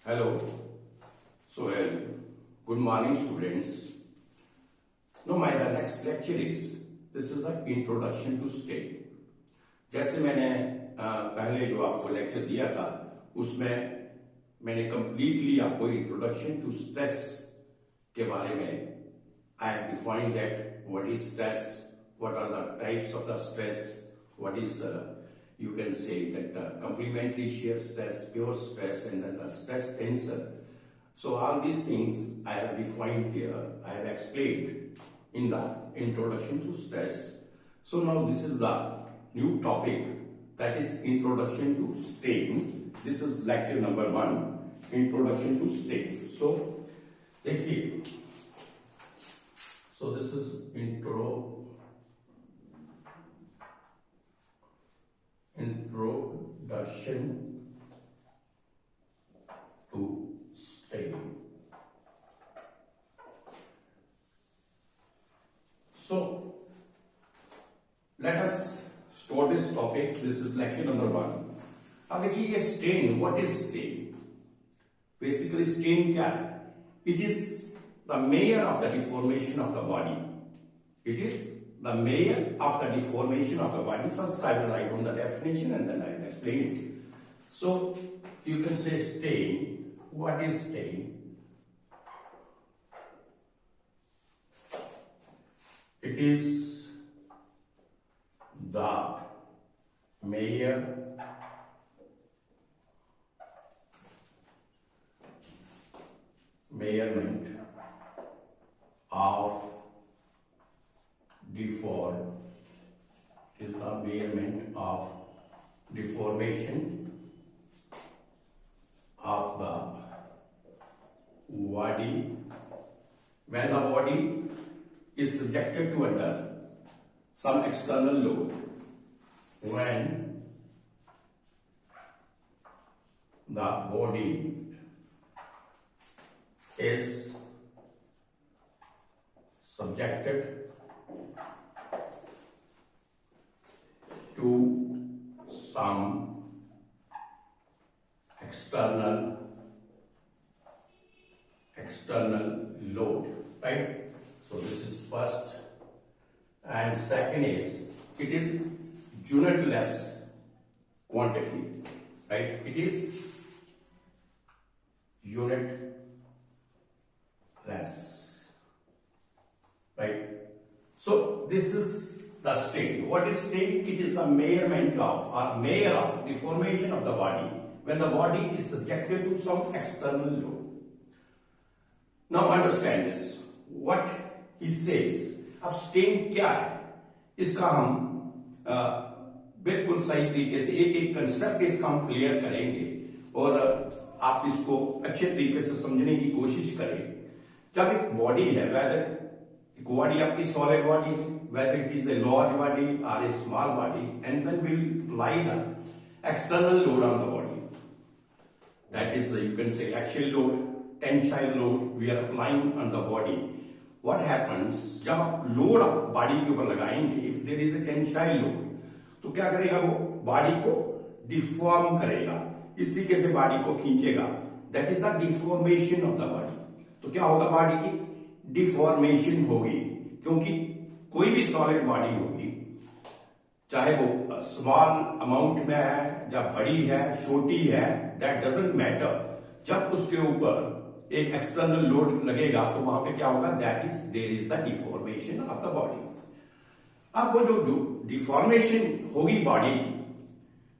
Hello. Good morning, students. Now, the next lecture is this is the introduction to STEM. जैसे मैंने पहले जो आपको लेक्चर दिया था उसमें मैंने कंप्लीटली आपको इंट्रोडक्शन टू स्ट्रेस के बारे में I have defined that what is stress, what are the types of the stress, what is you can say that complementary shear stress, pure stress, and then the stress tensor. So all these things I have defined here, I have explained in the introduction to stress. So now this is the new topic, that is introduction to strain. This is lecture number 1, introduction to strain. So देखिए, so this is introduction to strain. So let us start this topic. This is lecture number 1. अब देखिए ये strain, what is strain? Basically strain क्या है? It is the measure of the deformation of the body. It is the measure of the deformation of the body. First I will write down the definition and then I will explain it. So you can say strain. What is strain? It is the measurement of deformation of the body when the body is subjected to under some external load. When the body is subjected to some external load, right? So this is first, and second is it is unitless quantity, right? It is unitless, right? So this is the strain. What is strain? It is the measurement of or measure of deformation of the body when the body is subjected to some external load. Now understand this. What he says. अब strain क्या है? इसका हम बिल्कुल सही तरीके से एक एक कंसेप्ट इसका हम क्लियर करेंगे और आप इसको अच्छे तरीके से समझने की कोशिश करें. जब एक बॉडी है, वेदर बॉडी आपकी सॉलिड बॉडी है, whether it is a large body or a small body, and then we will apply the external load on the body. That is, you can say axial load, tensile load we are applying on the body. What happens जब आप load body के ऊपर लगाएंगे, if there is a tensile load, तो क्या करेगा वो body को डिफॉर्म करेगा, इस तरीके से बॉडी को खींचेगा. That is the deformation of the body. तो क्या होगा? बॉडी की डिफॉर्मेशन होगी, क्योंकि कोई भी सॉलिड बॉडी होगी, चाहे वो स्मॉल अमाउंट में है या बड़ी है, छोटी है, दैट डजंट मैटर. जब उसके ऊपर एक एक्सटर्नल लोड लगेगा तो वहां पे क्या होगा? That is there is the deformation of the body. अब वो जो डिफॉर्मेशन होगी बॉडी की,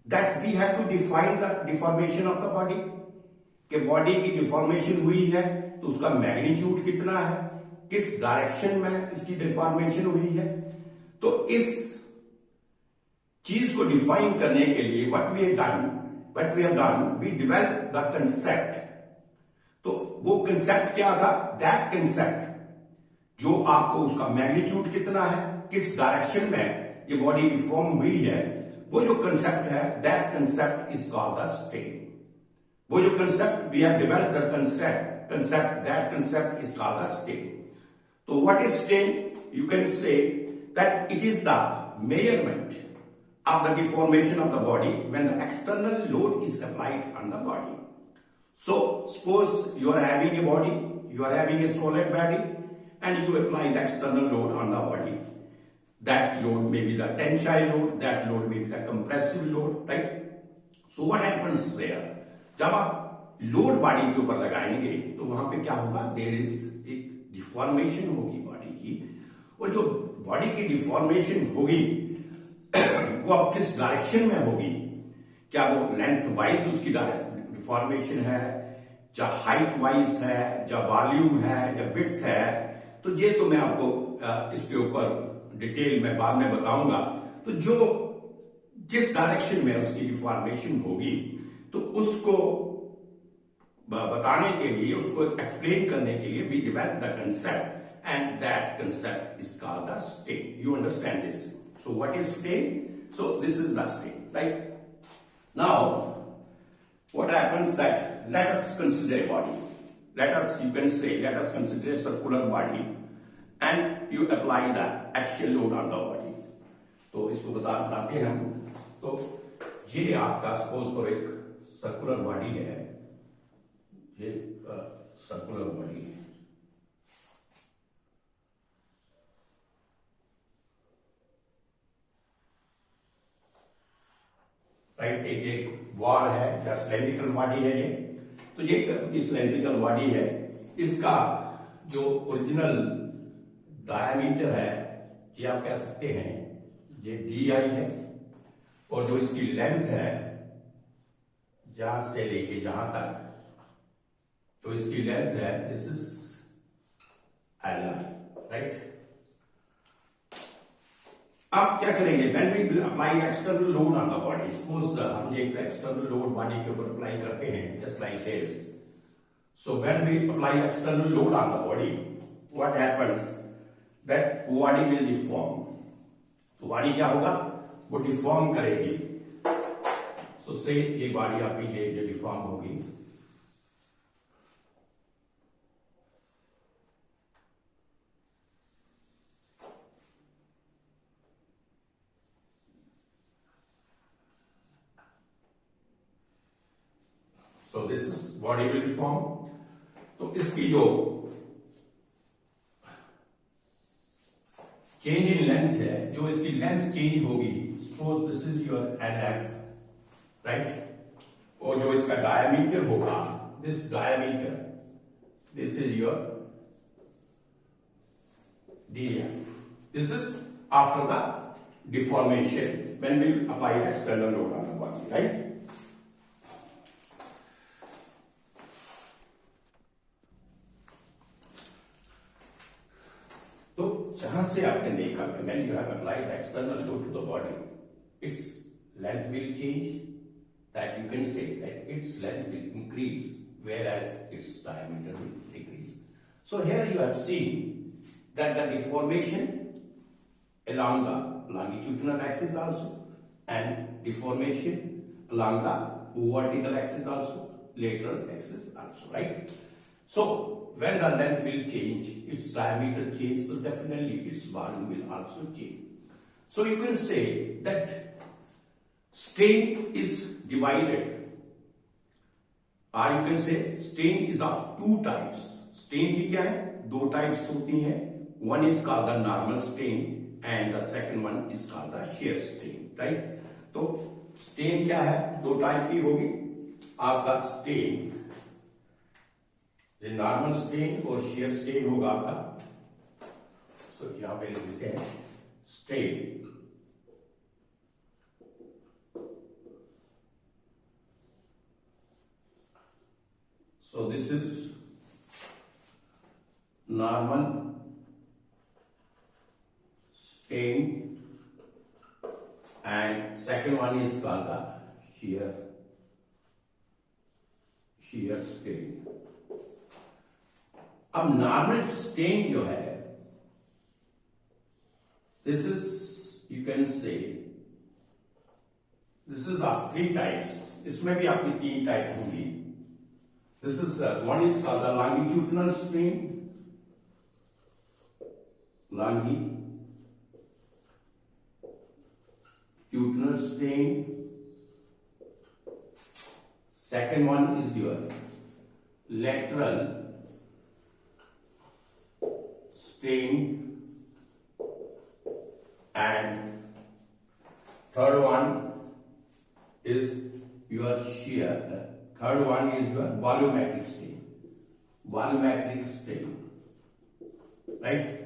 that we have to define the deformation of the body. कि बॉडी की डिफॉर्मेशन हुई है तो उसका मैग्नीट्यूड कितना है, किस डायरेक्शन में इसकी डिफॉर्मेशन हुई है. तो इस चीज को डिफाइन करने के लिए what we have done we develop the concept. तो वो कंसेप्ट क्या था? दैट कंसेप्ट जो आपको उसका मैग्नीट्यूड कितना है, किस डायरेक्शन में ये बॉडी डिफॉर्म हुई है, वो जो कंसेप्ट है, that concept is called the strain. वो जो concept we have developed the concept that concept is called the strain. So what is strain? You can say that it is the measurement of the deformation of the body when the external load is applied on the body. So suppose you are having a body, you are having a solid body, and you apply the external load on the body. That load may be the tensile load, that load may be the compressive load, right? So what happens there? जब आप load body के ऊपर लगाएंगे तो वहां पे क्या होगा? देयर इज एक डिफॉर्मेशन होगी बॉडी की, और जो बॉडी की डिफॉर्मेशन होगी वो अब किस डायरेक्शन में होगी? क्या वो लेंथ वाइज उसकी डिफॉर्मेशन है, या हाइट वाइज है, या वॉल्यूम है, या विड्थ है? तो ये तो मैं आपको इसके ऊपर डिटेल में बाद में बताऊंगा। तो जो जिस डायरेक्शन में उसकी डिफॉर्मेशन होगी तो उसको बताने के लिए, उसको एक्सप्लेन करने के लिए we develop the concept, and that concept is called the strain. You understand this? So what is strain? So this is the strain, right? Now what happens that let us consider a body, you can say let us consider a circular body and you apply the axial load on the body. तो इसको बताते हैं हम। तो ये आपका suppose करो एक सर्कुलर बॉडी है, ये सर्कुलर बॉडी है, राइट? एक वॉल है या सिलेंड्रिकल बॉडी है ये। तो ये सिलेंड्रिकल बॉडी है, इसका जो ओरिजिनल डायमीटर है ये आप कह सकते हैं ये DI है, और जो इसकी लेंथ है जहां से लेके जहां तक, तो इसकी लेंथ है दिस इज LI, राइट? आप क्या करेंगे? When we will apply external load on the body, suppose हम एक एक्सटर्नल लोड बॉडी के ऊपर अप्लाई करते हैं just like this. So when we apply external load on the body, what happens that body will deform. तो body क्या होगा? वो डिफॉर्म करेगी। सो से ये बॉडी आपकी ये डिफॉर्म होगी, so this is body will form। तो इसकी जो चेंज इन लेंथ है, जो इसकी लेंथ चेंज होगी, suppose this is your LF, right? और जो इसका डायमीटर होगा, this diameter, this is your DF। This is after the deformation when we apply external load on the body, right? तो जहां से आपने देखा when you have applied external load to the body, its length will change, that you can say that its length will increase whereas its diameter will decrease. So here you have seen that the deformation along the longitudinal axis also, and deformation along the vertical axis also, lateral axis also, right? So when the length will change, its diameter change, so definitely its volume will also change. So you can say that strain is divided, or you can say strain is of two types. Strain की क्या है? दो types होती हैं। One is called the normal strain and the second one is called the shear strain, right? तो strain क्या है? दो type की होगी आपका strain, नॉर्मल स्ट्रेन और शेयर स्ट्रेन होगा आपका। सो यहां पे लिख देते हैं strain. So this is normal strain and second one is called the shear strain. अब नॉर्मल स्ट्रेन जो है, दिस इज यू कैन से this is of three types. इसमें भी आपकी तीन टाइप होंगी। This is one is called the longitudinal strain, longitudinal strain. Second one is your lateral strain, and third one is your shear. Third one is your volumetric strain. Volumetric strain, right?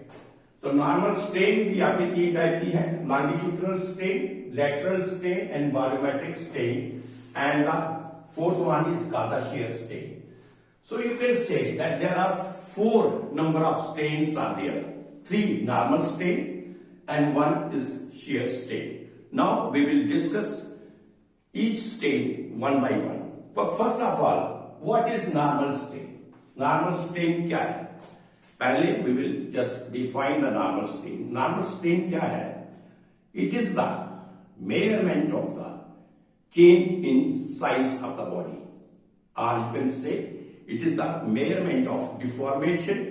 तो normal strain भी आपकी तीन type की है, longitudinal strain, lateral strain and volumetric strain, and the fourth one is called the shear strain. So you can say that there are four number of strains are there. Three normal strain and one is shear strain. Now we will discuss each strain one by one. But first of all, what is normal strain? Normal strain क्या है? पहले we will just define the normal strain. Normal strain क्या है? It is the measurement of the change in size of the body, or you can say it is the measurement of deformation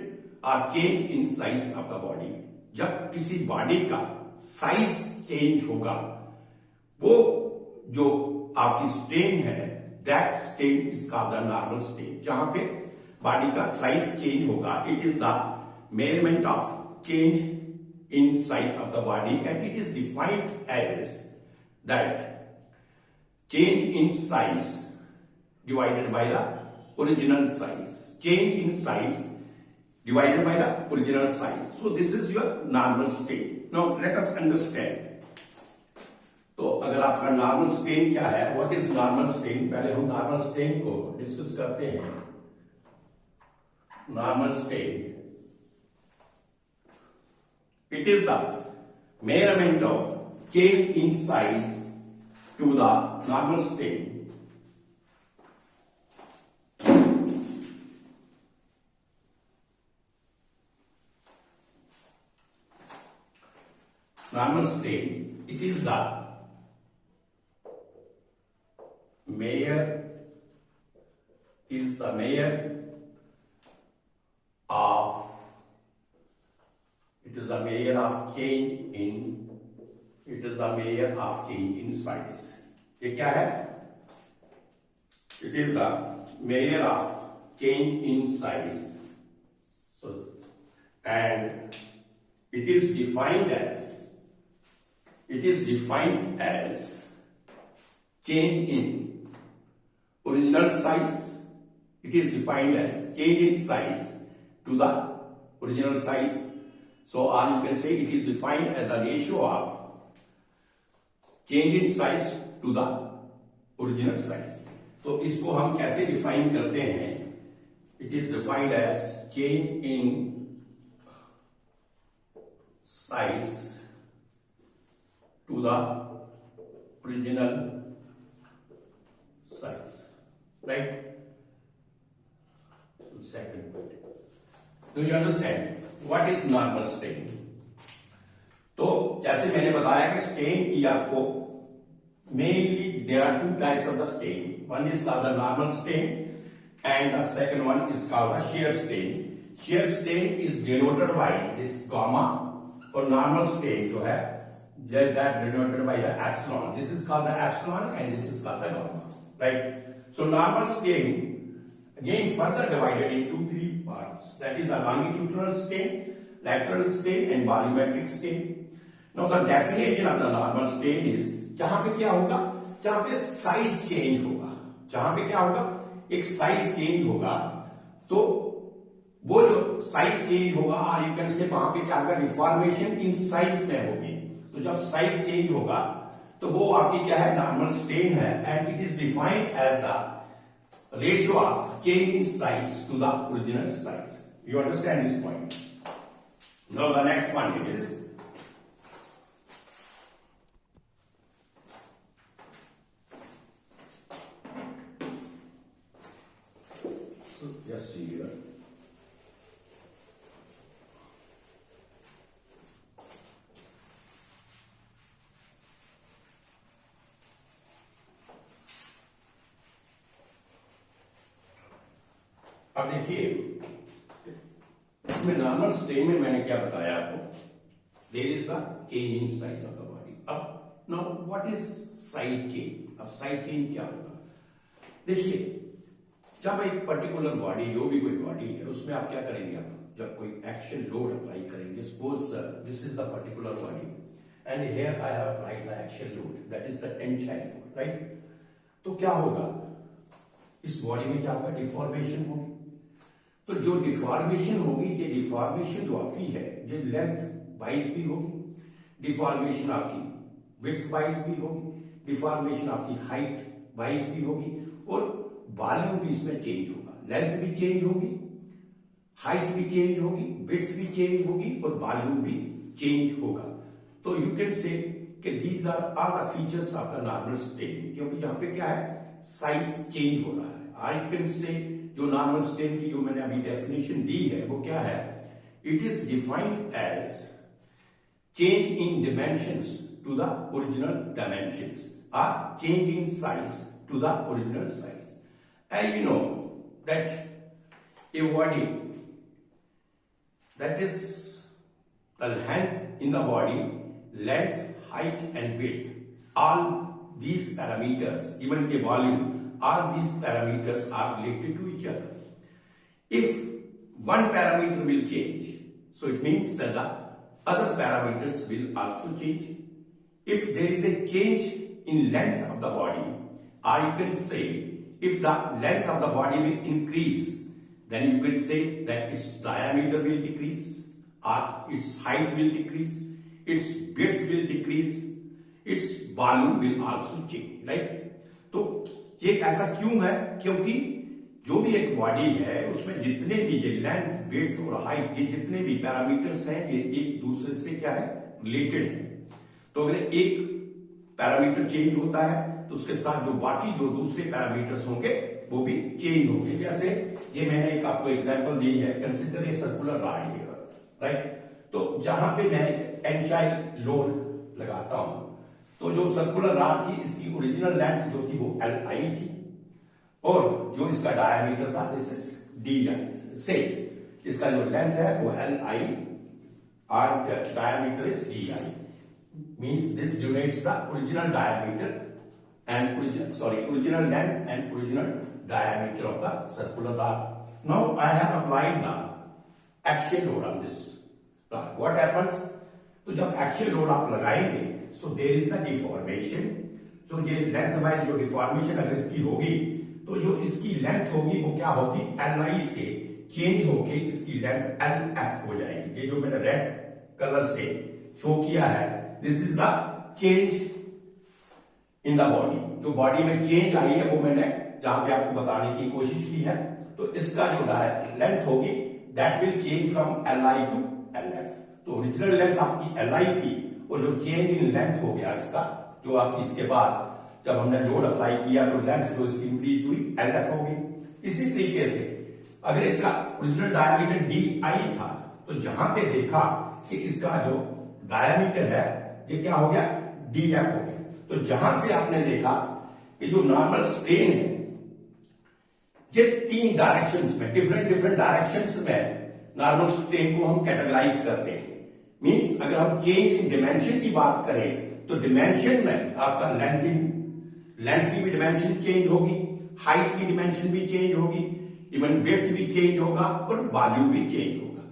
or change in size of the body. जब किसी body का size change होगा, वो जो आपकी strain है, that strain is called the normal strain. जहां पे बॉडी का साइज चेंज होगा, it is the measurement of change in size of the body, and it is defined as that change in size divided by the original size. Change in size divided by the original size. So this is your normal strain. Now let us understand. तो अगर आपका normal strain क्या है, what is normal strain, पहले हम normal strain को discuss करते हैं. Normal strain, it is the measurement of change in size to the normal strain. Normal strain, it is the measure of change in size. ये क्या है? It is the measure of change in size. So, and it is defined as change in original size. It is defined as change in size to the original size. So, or you can say it is defined as the ratio of change in size to the original size. तो इसको हम कैसे define करते हैं? It is defined as change in size to the original size, right? So second point. Do you understand what is normal strain? तो जैसे मैंने बताया कि स्ट्रेन की आपको mainly there are two types of the strain. One is called the normal strain and the second one is called the shear strain. Shear strain is denoted by this gamma, और normal strain जो है that denoted by the epsilon. This is called the epsilon and this is called the gamma, right? So normal strain again further divided into three parts, that is the longitudinal strain, lateral strain and volumetric strain. Now the definition of the normal strain is जहां पे क्या होगा, जहां पे size change होगा. जहां पे क्या होगा, एक साइज चेंज होगा, तो वो जो साइज चेंज होगा, और यू कैन से वहां पे क्या होगा, डिफॉर्मेशन इन साइज में होगी. तो जब साइज चेंज होगा तो वो आपकी क्या है, नॉर्मल स्ट्रेन है, and it is defined as the ratio of change in size to the original size. You understand this point? Now the next point is just see here. अब देखिए इसमें नॉर्मल स्ट्रेन में मैंने क्या बताया आपको, there is the change in size of the body. अब now what is side change? अब साइड चेंज क्या होगा? देखिए जब एक पर्टिकुलर बॉडी, जो भी कोई बॉडी है, उसमें आप क्या करेंगे, आप जब कोई एक्शन लोड अप्लाई करेंगे, suppose this is the particular body and here I have applied the action load, that is the tensile load, right. तो क्या होगा, इस बॉडी में क्या होगा, डिफॉर्मेशन होगी। तो जो डिफॉर्मेशन होगी, ये डिफॉर्मेशन जो आपकी है, ये लेंथ वाइज भी होगी, डिफॉर्मेशन आपकी विड्थ वाइज भी होगी, डिफॉर्मेशन आपकी हाइट वाइज भी होगी, और वॉल्यूम भी इसमें चेंज होगा। लेंथ भी चेंज होगी, हाइट भी चेंज होगी, विड्थ भी चेंज होगी, और वॉल्यूम भी चेंज होगा। तो यू कैन से कि these are all the features of the normal strain, क्योंकि यहां पे क्या है, साइज चेंज हो रहा है। आई कैन से जो नॉर्मल स्ट्रेन की जो मैंने अभी डेफिनेशन दी है वो क्या है, it is defined as change in dimensions to the original dimensions or change in size to the original size. And you know that a body, that is the length in the body, length, height and width, all these parameters, even the volume, all these parameters are related to each other. If one parameter will change, so it means that the other parameters will also change. If there is a change in length of the body, or you can say if the length of the body will increase, then you can say that its diameter will decrease, or its height will decrease, its width will decrease, its volume will also change, right? तो ये ऐसा क्यों है, क्योंकि जो भी एक body है उसमें जितने भी ये लेंथ, विड्थ और हाइट, ये जितने भी पैरामीटर्स हैं, ये एक दूसरे से क्या है, रिलेटेड है। तो अगर एक पैरामीटर चेंज होता है तो उसके साथ जो बाकी जो दूसरे पैरामीटर्स होंगे वो भी चेंज होंगे। जैसे ये मैंने एक आपको एग्जांपल दी है, consider a circular rod here, right. तो जहां पे मैं एक टेंसाइल लोड लगाता हूं, तो जो सर्कुलर रॉड थी, इसकी ओरिजिनल लेंथ जो थी वो Li थी, और जो इसका डायमीटर था, दिस इज Di, से इसका जो लेंथ है वो Li और diameter is Di, means this denotes the original diameter and original length and original diameter of the circular rod. Now I have applied the axial load on this rod. What happens? तो जब axial load आप लगाएंगे, so there is the deformation. जो ये length wise जो deformation अगर इसकी होगी, तो जो इसकी length होगी वो क्या होगी, Li से चेंज होके इसकी length Lf हो जाएगी। ये जो मैंने रेड कलर से शो किया है, this is the change in the body. जो बॉडी में चेंज आई है वो मैंने जहां पे आपको बताने की कोशिश की है। तो इसका जो लेंथ होगी, that will change from Li to Lf। तो ओरिजिनल लेंथ आपकी Li थी, और जो चेंज इन लेंथ हो गया इसका, जो आपकी इसके बाद जब हमने लोड अप्लाई किया तो लेंथ जो इसकी इंक्रीज हुई Lf होगी। इसी तरीके से अगर इसका ओरिजिनल डायमीटर Di था, तो जहां पे देखा कि इसका जो डायमीटर है ये क्या हो गया, Df हो गया। तो जहां से आपने देखा कि जो नॉर्मल स्ट्रेन है, ये तीन डायरेक्शंस में, डिफरेंट डायरेक्शंस में नॉर्मल स्ट्रेन को हम कैटेगराइज करते हैं। मींस अगर हम चेंज इन डिमेंशन की बात करें, तो डिमेंशन में आपका लेंथ की भी डिमेंशन चेंज होगी, हाइट की डिमेंशन भी चेंज होगी, इवन विड्थ भी चेंज होगा, और वॉल्यूम भी चेंज होगा।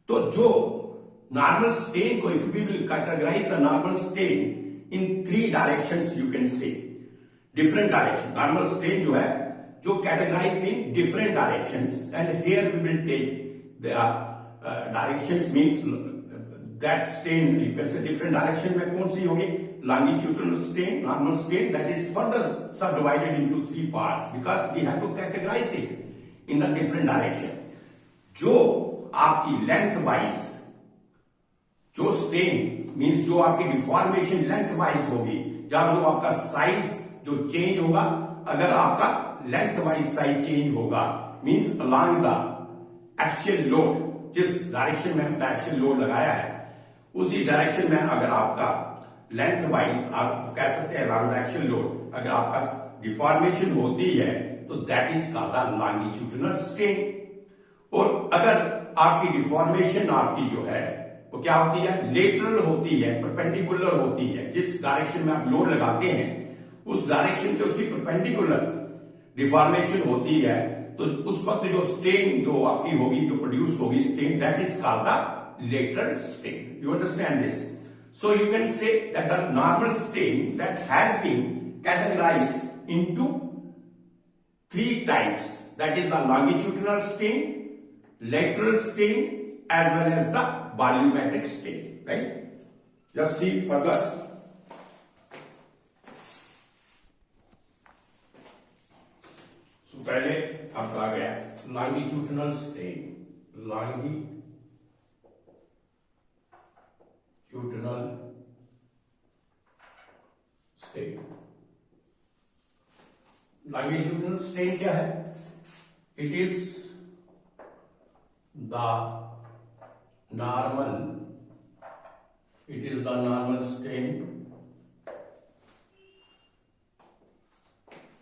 तो जो normal strain को, if we will categorize the normal strain in 3 directions, you can say different direction. Normal strain जो है, जो categorized in different directions, and here we will take the directions, means that strain you can say different direction में कौन सी होगी, longitudinal strain, normal strain, that is further subdivided into 3 parts because we have to categorize it in the different direction. जो आपकी length wise जो strain means जो आपकी deformation length wise होगी, जहां जो आपका साइज जो चेंज होगा, अगर आपका लेंथ वाइज साइज चेंज होगा, means along the axial load, जिस डायरेक्शन में अपना एक्शियल लोड लगाया है उसी डायरेक्शन में अगर आपका लेंथ वाइज, आप कह सकते हैं अलोंग द एक्शियल लोड, अगर आपका डिफॉर्मेशन होती है तो that is called the longitudinal strain. और अगर आपकी डिफॉर्मेशन आपकी जो है वो क्या होती है, लेटरल होती है, परपेंडिकुलर होती है, जिस डायरेक्शन में आप लोड लगाते हैं उस डायरेक्शन पे उसकी परपेंडिकुलर डिफॉर्मेशन होती है, तो उस वक्त जो स्ट्रेन जो आपकी होगी, जो प्रोड्यूस होगी strain, that is called the lateral strain. You understand this? So you can say that the normal strain that has been categorized into three types, that is the longitudinal strain, lateral strain, as well as the volumetric strain, right? Just see further. So पहले आपका आ गया longitudinal strain, longitudinal strain. Longitudinal strain क्या है? It is the normal strain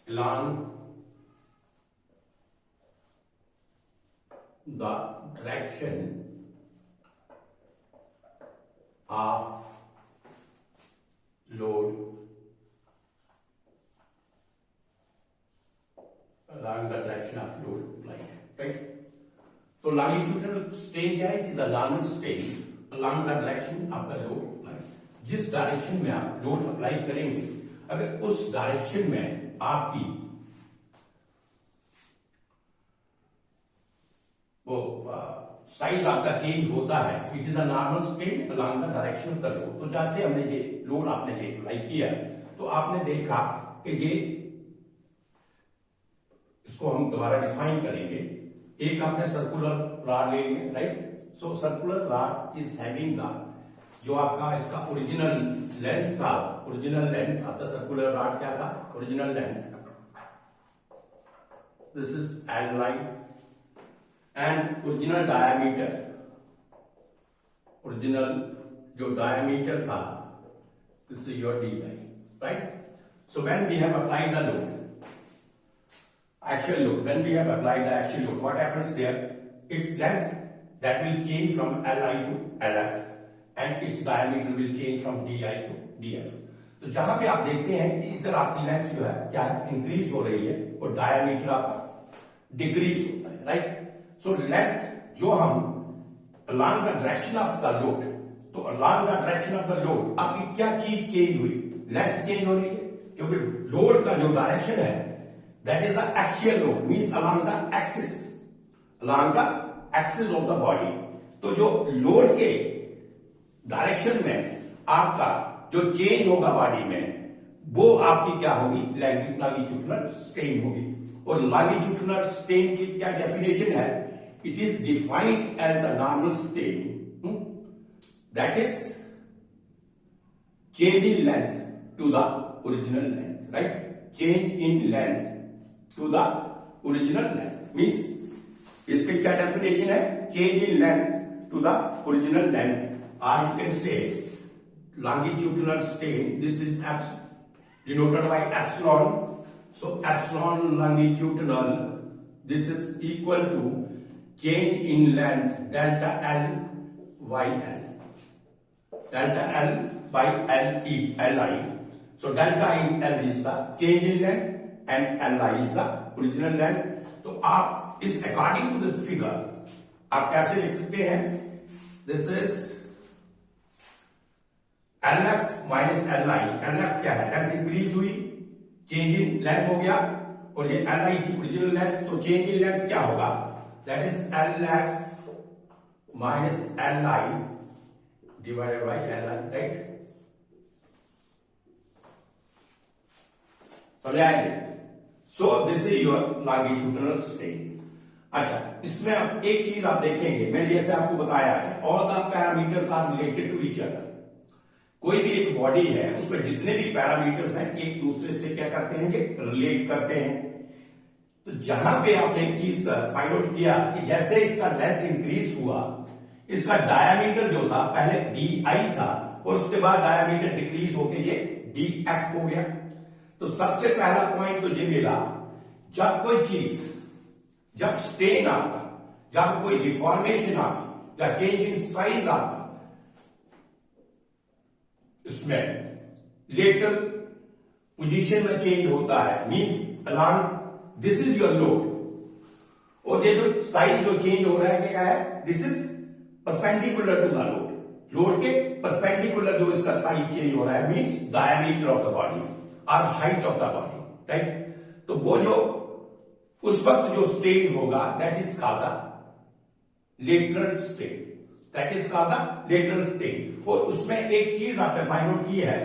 along the direction of load, along the direction of load applied, right? So longitudinal strain क्या है? It is the normal strain along the direction of the load applied. जिस direction में आप load apply करेंगे, अगर उस direction में आपकी वो साइज आपका चेंज होता है, it is a normal strain along the direction of the load. तो जैसे हमने ये लोड आपने ये अप्लाई किया तो आपने देखा कि ये, इसको हम दोबारा डिफाइन करेंगे। एक आपने सर्कुलर रॉड ले लिया, right? So circular rod is having the, जो आपका इसका ओरिजिनल लेंथ था, original length of the circular rod क्या था? Original length, this is L line, and original diameter, original जो डायमीटर था, this is your D I, right? So when we have applied the load, actual load, when we have applied the actual load, what happens there? Its length that will change from Li to Lf, and its diameter will change from Di to Df. तो जहां पे आप देखते हैं कि इधर आपकी length जो है क्या है? इंक्रीज हो रही है, और डायमीटर आपका डिक्रीज होता है, राइट? सो लेंथ जो हम along the direction of the load, तो along the direction of the load आपकी क्या चीज चेंज हुई? लेंथ चेंज हो रही है, क्योंकि लोड का जो डायरेक्शन है that is the axial load, means along the axis of the body. तो जो लोड के डायरेक्शन में आपका जो चेंज होगा बॉडी में, वो आपकी क्या होगी? लॉन्गिट्यूडिनल स्ट्रेन होगी। और लॉन्गिट्यूडिनल स्ट्रेन की क्या डेफिनेशन है? It is defined as the normal strain that is change in length to the original length, right? Change in length to the original length, means इसकी क्या डेफिनेशन है? Change in length to the original length, or you can say longitudinal strain, this is denoted by epsilon. So epsilon longitudinal, this is equal to change in length delta L by L, delta L by Li. So delta L is the change in length and Li is the original length. तो आप इस according to this figure आप कैसे लिख सकते हैं? This is Lf minus Li। Lf क्या है? लेंथ इंक्रीज हुई, चेंज इन लेंथ हो गया, और ये Li की ओरिजिनल लेंथ, तो चेंज इन लेंथ क्या होगा? That is Lf minus Li divided by Li, right? समझाएंगे? So this is your longitudinal strain. अच्छा, इसमें अब एक चीज आप देखेंगे, मैंने जैसे आपको बताया है, all the parameters are related to each other. कोई भी एक बॉडी है, उसमें जितने भी पैरामीटर्स हैं एक दूसरे से क्या करते हैं? रिलेट करते हैं। तो जहां पे आपने एक चीज फाइंड आउट किया कि जैसे इसका लेंथ इंक्रीज हुआ, इसका डायमीटर जो था पहले डी आई था, और उसके बाद डायमीटर डिक्रीज होकर ये डी एफ हो गया। तो सबसे पहला पॉइंट तो ये मिला, जब कोई चीज, जब स्ट्रेन आपका, जब कोई डिफॉर्मेशन आपकी, या चेंज इन साइज आपका इसमें लेटरल पोजीशन में चेंज होता है, means along, this is your load, और ये जो साइज जो चेंज हो रहा है क्या है, this is perpendicular to the load, load के परपेंडिकुलर जो इसका साइज चेंज हो रहा है means diameter of the body और height of the body, right. तो वो जो उस वक्त जो स्ट्रेन होगा that is called the lateral strain, that is called the lateral strain. और उसमें एक चीज आपने फाइंड आउट की है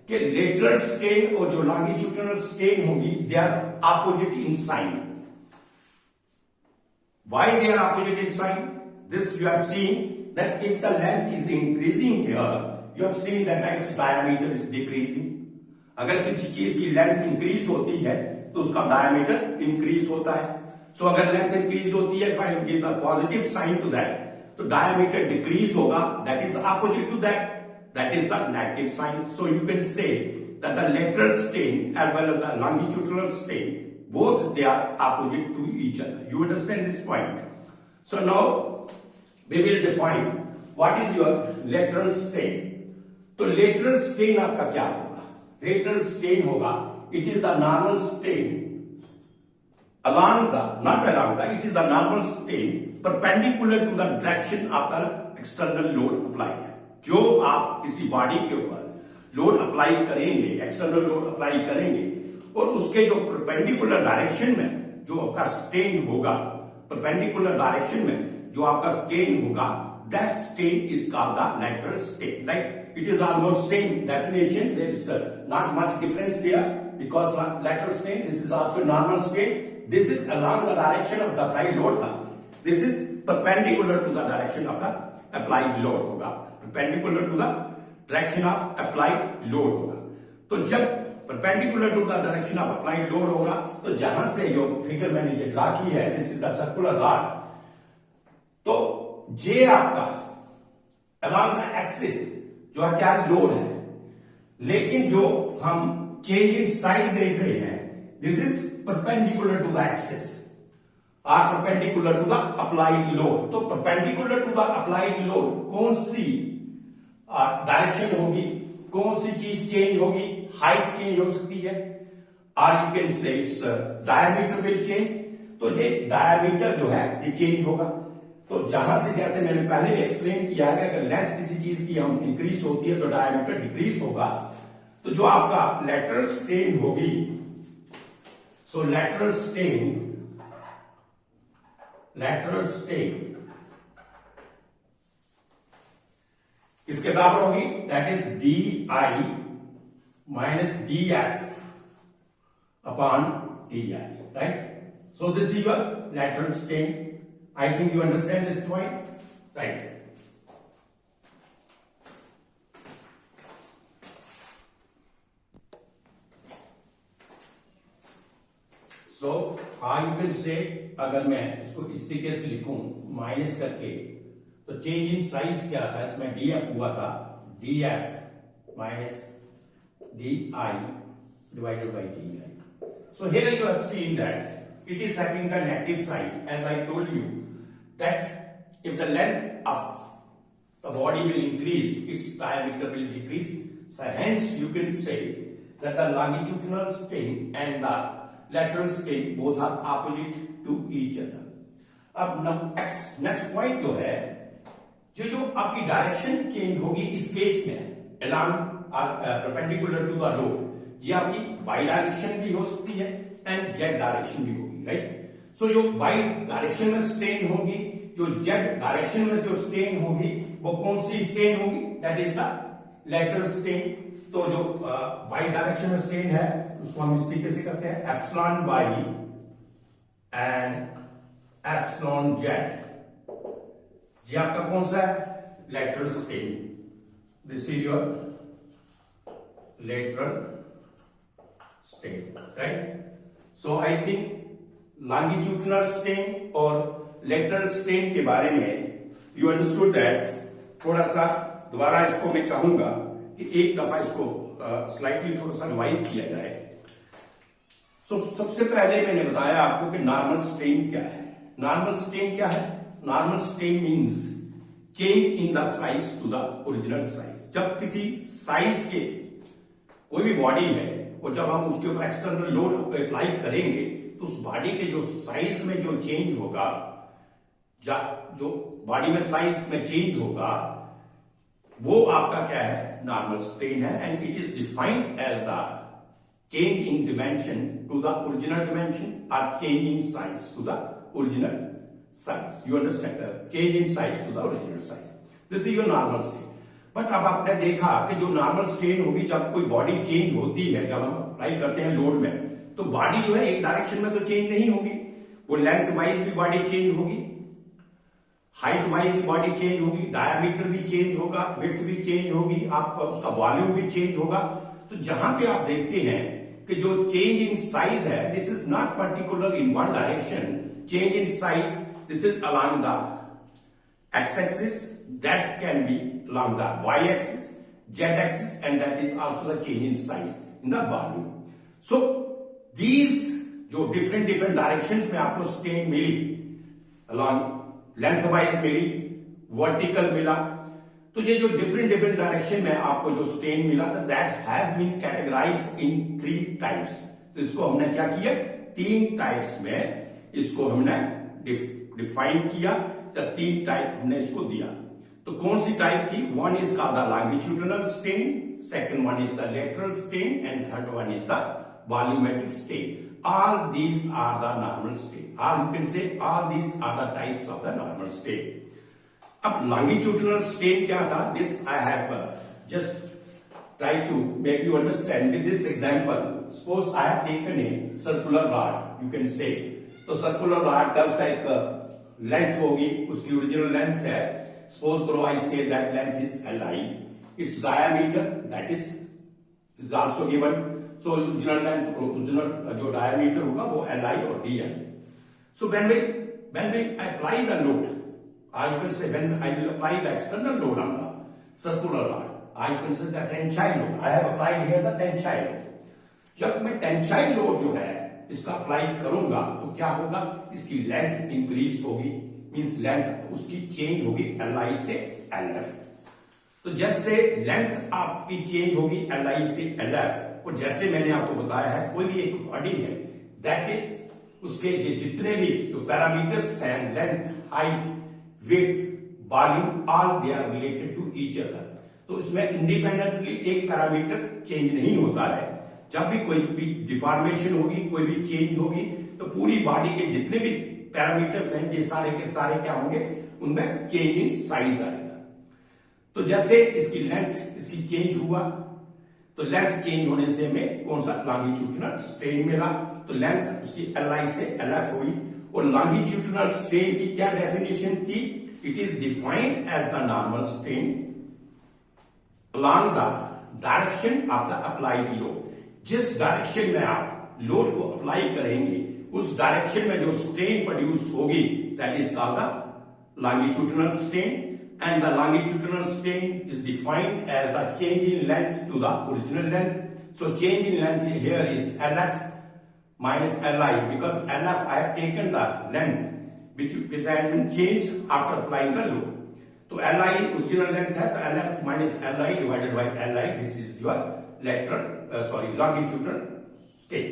कि लेटरल स्ट्रेन और जो लॉन्गिट्यूडिनल स्ट्रेन होगी they are opposite in sign. Why they are opposite in sign? This you have seen that if the length is increasing here, you have seen that its diameter is decreasing. अगर किसी चीज की length increase होती है तो उसका diameter increase होता है। सो अगर लेंथ इंक्रीज होती है, if I give a positive sign to that, तो डायमीटर डिक्रीज होगा, that is opposite to that, that is the negative sign. So you can say that the lateral strain as well as the longitudinal strain, both they are opposite to each other. You understand this point? So now we will define what is your lateral strain. तो lateral strain आपका क्या होगा? Lateral strain होगा, it is the normal strain along the, not along the, it is the normal strain perpendicular to the direction of the external load applied. जो आप किसी body के ऊपर लोड अप्लाई करेंगे, एक्सटर्नल लोड अप्लाई करेंगे और उसके जो परपेंडिकुलर डायरेक्शन में जो आपका स्ट्रेन होगा, परपेंडिकुलर डायरेक्शन में जो आपका स्ट्रेन होगा, that strain is called the lateral strain. Like it is almost same definition, there is not much difference here because lateral strain, this is also normal strain, this is along the direction of the applied load था, this is perpendicular to the direction of the applied load होगा, perpendicular to the direction of applied load होगा। तो जब perpendicular to the direction of applied load होगा तो जहां से जो फिगर मैंने ये ड्रा की है, this is the circular rod, तो जे आपका अलोंग द एक्सिस जो है क्या लोड है, लेकिन जो हम चेंज इन साइज देख रहे हैं this is perpendicular to the axis और perpendicular to the applied load. तो perpendicular to the applied load कौन सी डायरेक्शन होगी, कौन सी चीज चेंज होगी, हाइट चेंज हो सकती है और यू कैन से डायमीटर विल चेंज। तो ये डायमीटर जो है ये चेंज होगा। तो जहां से जैसे मैंने पहले भी एक्सप्लेन किया है कि अगर लेंथ किसी चीज की हम इंक्रीज होती है तो डायमीटर डिक्रीज होगा। तो जो आपका लेटरल स्ट्रेन होगी, सो लेटरल स्ट्रेन किसके बराबर होगी, that is D I minus D F upon D I, right. So this is your lateral strain. I think you understand this point, right? So you can say, अगर मैं इसको इस तरीके से लिखूं माइनस करके, तो चेंज इन साइज क्या था, इसमें डी एफ हुआ था, D F minus D I divided by D I. So here you have seen that it is having the negative sign, as I told you that if the length of the body will increase, its diameter will decrease. So hence you can say that the longitudinal strain and the lateral strain both are opposite to each other. अब next point जो है, जो आपकी direction change होगी इस case में along perpendicular to the load, ये आपकी बाई डायरेक्शन भी हो सकती है एंड जेड डायरेक्शन भी होगी, राइट। सो जो बाई डायरेक्शन में स्ट्रेन होगी, जो जेड डायरेक्शन में जो स्ट्रेन होगी वो कौन सी स्ट्रेन होगी, that is the lateral strain. तो जो बाई डायरेक्शन में स्ट्रेन है उसको हम इस तरीके से करते हैं epsilon by and epsilon Z. ये आपका कौन सा है, lateral strain. This is your lateral strain, right. So I think longitudinal strain और लेटरल स्ट्रेन के बारे में यू अंडरस्टूड दैट। थोड़ा सा दोबारा इसको मैं चाहूंगा कि एक दफा इसको स्लाइटली थोड़ा सा रिवाइज किया जाए। सो सबसे पहले मैंने बताया आपको कि नॉर्मल स्ट्रेन क्या है। नॉर्मल स्ट्रेन क्या है, normal strain means change in the size to the original size. जब किसी साइज के कोई भी बॉडी है और जब हम उसके ऊपर एक्सटर्नल लोड अप्लाई करेंगे तो तो उस बॉडी के जो साइज में जो चेंज होगा, जो बॉडी में साइज में चेंज होगा, वो आपका क्या है, नॉर्मल स्ट्रेन है। And it is defined as the change in dimension to the original dimension और change in size to the original size. You understand? Change in size to the original size, this is your normal strain. But अब आपने देखा कि जो normal strain होगी, जब कोई body change होती है, जब हम अप्लाई करते हैं लोड में, तो बॉडी जो है एक डायरेक्शन में तो चेंज नहीं होगी, वो लेंथ वाइज भी बॉडी चेंज होगी, हाइट वाइज भी बॉडी चेंज होगी, डायमीटर भी चेंज होगा, विड्थ भी चेंज होगी, आपका उसका वॉल्यूम भी चेंज होगा। तो जहां पे आप देखते हैं कि जो चेंज इन साइज है, this is not particular in one direction, change in size this is along the X axis, that can be along the y-axis, z-axis, and that is also the change in size in the volume. So these जो different directions में आपको strain मिली, along lengthwise मिली, vertical मिला, तो ये जो different direction में आपको जो strain मिला था, that has been categorized in 3 types. तो इसको हमने क्या किया, 3 types में इसको हमने define किया, तो 3 type हमने इसको दिया। तो कौन सी टाइप थी? One is called the longitudinal strain, second one is the lateral strain, and third one is the volumetric strain. All these are the normal strain, और you can say all these are the types of the normal strain. अब longitudinal strain क्या था? This I have just try to make you understand with this example. Suppose I have taken a circular rod, you can say, तो circular rod का उसका एक length होगी, उसकी original length है, suppose karo I say that length is Li, its diameter that is also given, so original length, original जो diameter होगा वो Li और Di। So when we apply the load, or you can say when I will apply the external load on the circular rod, or you can say the tensile load, I have applied here the tensile load। जब मैं tensile load जो है इसका apply करूंगा तो क्या होगा, इसकी लेंथ इंक्रीज होगी, मीन्स लेंथ उसकी चेंज होगी Li से Lf। तो जैसे लेंथ आपकी चेंज होगी Li से Lf, और जैसे मैंने आपको बताया है कोई भी एक बॉडी है, दैट इज उसके जितने भी जो पैरामीटर्स हैं, length, height, width, volume, all they are related to each other. तो इसमें इंडिपेंडेंटली एक पैरामीटर चेंज नहीं होता है। जब भी कोई भी डिफॉर्मेशन होगी, कोई भी चेंज होगी, तो पूरी बॉडी के जितने भी पैरामीटर्स हैं, ये सारे के सारे क्या होंगे, उनमें चेंज इन साइज आएगा। तो जैसे इसकी लेंथ इसकी चेंज हुआ, तो लेंथ चेंज होने से हमें कौन सा, लॉन्गिट्यूडिनल स्ट्रेन मिला। तो लेंथ उसकी Li से Lf हुई। और लॉन्गिट्यूडिनल स्ट्रेन की क्या डेफिनेशन थी? It is defined as the normal strain along the direction of the applied load. जिस डायरेक्शन में आप लोड को अप्लाई करेंगे, उस डायरेक्शन में जो स्ट्रेन प्रोड्यूस होगी, that is called the longitudinal strain. And the longitudinal strain is defined as the change in length to the original length. So change in length here is Lf minus Li, because Lf I have taken the length which has been changed after applying the load. तो Li original length है, तो Lf minus Li divided by Li, this is your longitudinal strain.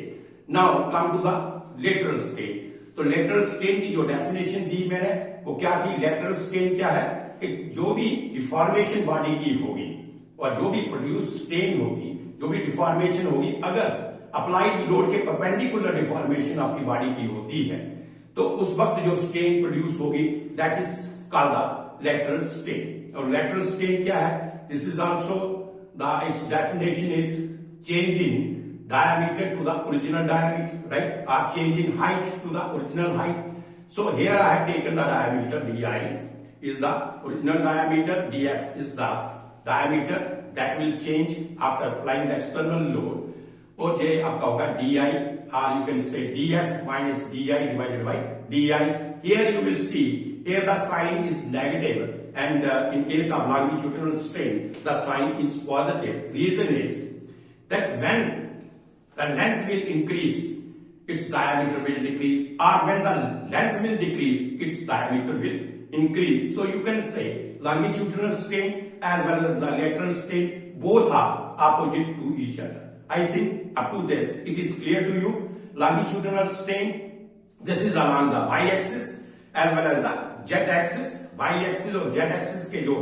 Now come to the lateral strain. तो lateral strain की जो definition दी मैंने, वो क्या थी? लेटरल स्ट्रेन क्या है कि जो भी डिफॉर्मेशन बॉडी की होगी और जो भी प्रोड्यूस स्ट्रेन होगी, जो भी डिफॉर्मेशन होगी, अगर अप्लाइड लोड के परपेंडिकुलर डिफॉर्मेशन आपकी बॉडी की होती है, तो उस वक्त जो स्ट्रेन प्रोड्यूस होगी, that is called the lateral strain. और लेटरल स्ट्रेन क्या है? This is also the it's definition is change in diameter to the original diameter, right? Or change in height to the original height. So here I have taken the diameter, Di is the original diameter, Df is the diameter that will change after applying the external load. और ये आपका होगा Di, or you can say Df minus Di divided by Di. Here you will see, here the sign is negative, and in case of longitudinal strain, the sign is positive. Reason is that when the length will increase, its diameter will decrease, or when the length will decrease, its diameter will increase. So you can say longitudinal strain as well as the lateral strain, both are opposite to each other. I think up to this it is clear to you. longitudinal strain. This is along the y-axis as well as the z-axis. Y-axis और z-axis के जो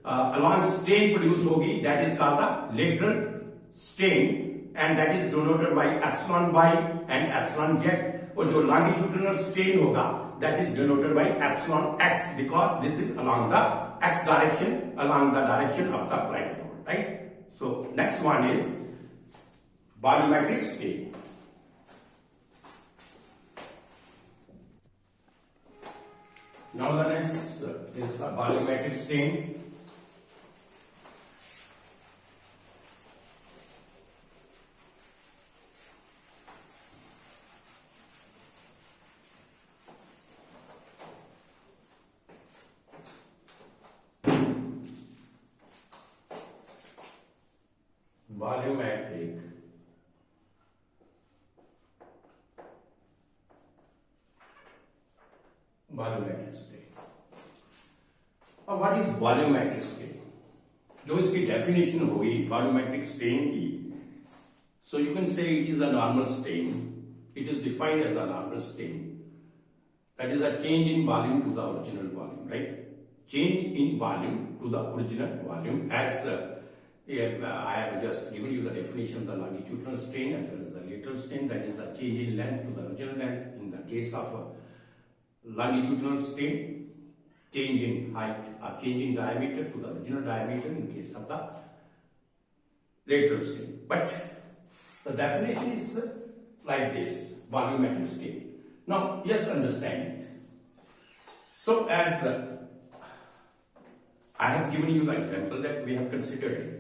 along strain produce होगी, that is called the lateral strain, and that is denoted by epsilon y and epsilon z. और जो longitudinal strain होगा, that is denoted by epsilon x, because this is along the x direction, along the direction of the prime node, right? So next one is volumetric strain. Now the next is a volumetric strain. Volumetric strain. अब what is volumetric strain? जो इसकी definition होगी volumetric strain की, so you can say it is a normal strain. It is defined as a normal strain, that is a change in volume to the original volume, right? Change in volume to the original volume, as I have just given you the definition of the longitudinal strain as well as the lateral strain, that is the change in length to the original length. In the case of longitudinal strain, change in height or change in diameter to the original diameter in case of the lateral strain. But the definition is like this: volumetric strain. Now, just understand it. So, as I have given you the example that we have considered it.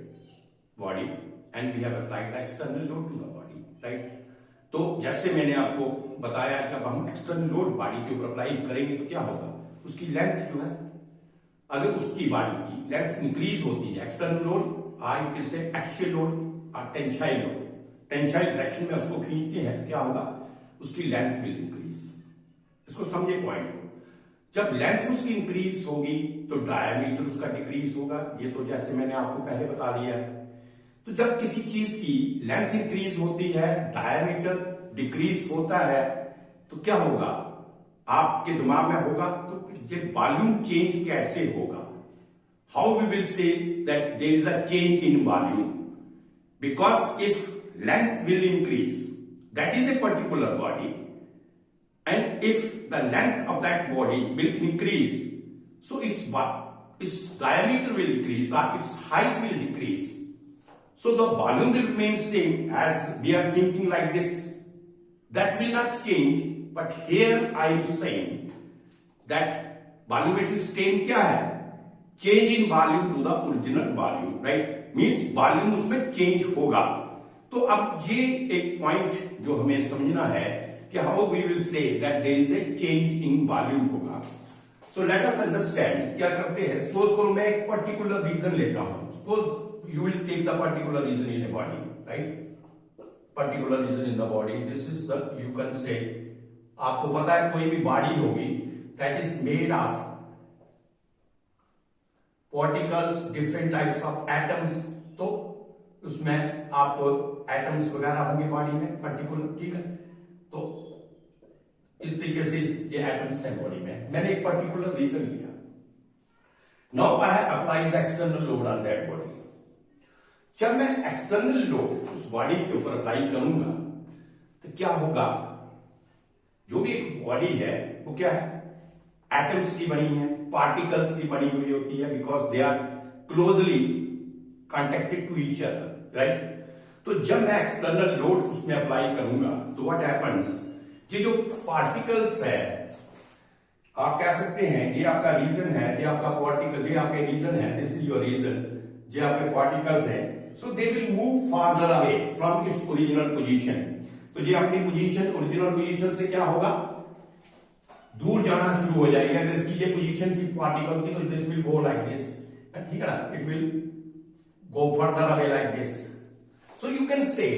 Body and we have applied the external load to the body, right? तो जैसे मैंने आपको बताया कि अब हम external load body के ऊपर अप्लाई करेंगे तो क्या होगा, उसकी लेंथ जो है, अगर उसकी बॉडी की लेंथ इंक्रीज होती है, एक्सटर्नल लोड आर से एक्शियल लोड और टेंसाइल लोड, टेंसाइल डायरेक्शन में उसको खींचते हैं तो क्या होगा, उसकी लेंथ विल इंक्रीज. इसको समझे पॉइंट को. जब लेंथ उसकी इंक्रीज होगी तो डायमीटर उसका डिक्रीज होगा. ये तो जैसे मैंने आपको पहले बता दिया है. तो जब किसी चीज की लेंथ इंक्रीज होती है, डायमीटर डिक्रीज होता है, तो क्या होगा, आपके दिमाग में होगा तो ये वॉल्यूम चेंज कैसे होगा? How we will say that there is a change in volume? Because if length will increase, that is a particular body, and if the length of that body will increase, so its diameter will decrease or its height will decrease. So the volume will remain same, as we are thinking like this. That will not change. But here I am saying that volumetric strain क्या है? Change in volume to the original volume, right? Means volume उसमें change होगा. तो अब ये एक point जो हमें समझना है कि how we will say that there is a change in volume होगा. So let us understand क्या करते हैं. Suppose करो मैं एक particular region लेता हूं. Suppose you will take the particular region in a body, right? Particular region in the body. This is the, you can say, आपको पता है कोई भी body होगी that is made of particles, different types of atoms. तो उसमें आपको atoms वगैरह होंगे body में particular, ठीक है? तो इस तरीके से ये atoms है body में. मैंने एक particular region लिया. Now I have applied the external load on that body. जब मैं एक्सटर्नल लोड उस बॉडी के ऊपर अप्लाई करूंगा तो क्या होगा, जो भी एक बॉडी है वो क्या है, एटम्स की बनी है, पार्टिकल्स की बनी हुई होती है, because they are closely contacted to each other, right? तो जब मैं एक्सटर्नल लोड उसमें अप्लाई करूंगा तो व्हाट हैपेंस, ये जो पार्टिकल्स है, आप कह सकते हैं ये आपका रीजन है, ये आपका पार्टिकल, ये आपका रीजन है, दिस इज योर रीजन, ये आपके पार्टिकल्स हैं. So they will move farther away from its original position. तो ये अपनी पोजीशन, ओरिजिनल पोजीशन से क्या होगा, दूर जाना शुरू हो जाएगा. अगर इसकी ये पोजीशन थी पार्टिकल की तो this will go like this, ठीक है ना, it will go further away like this. So you can say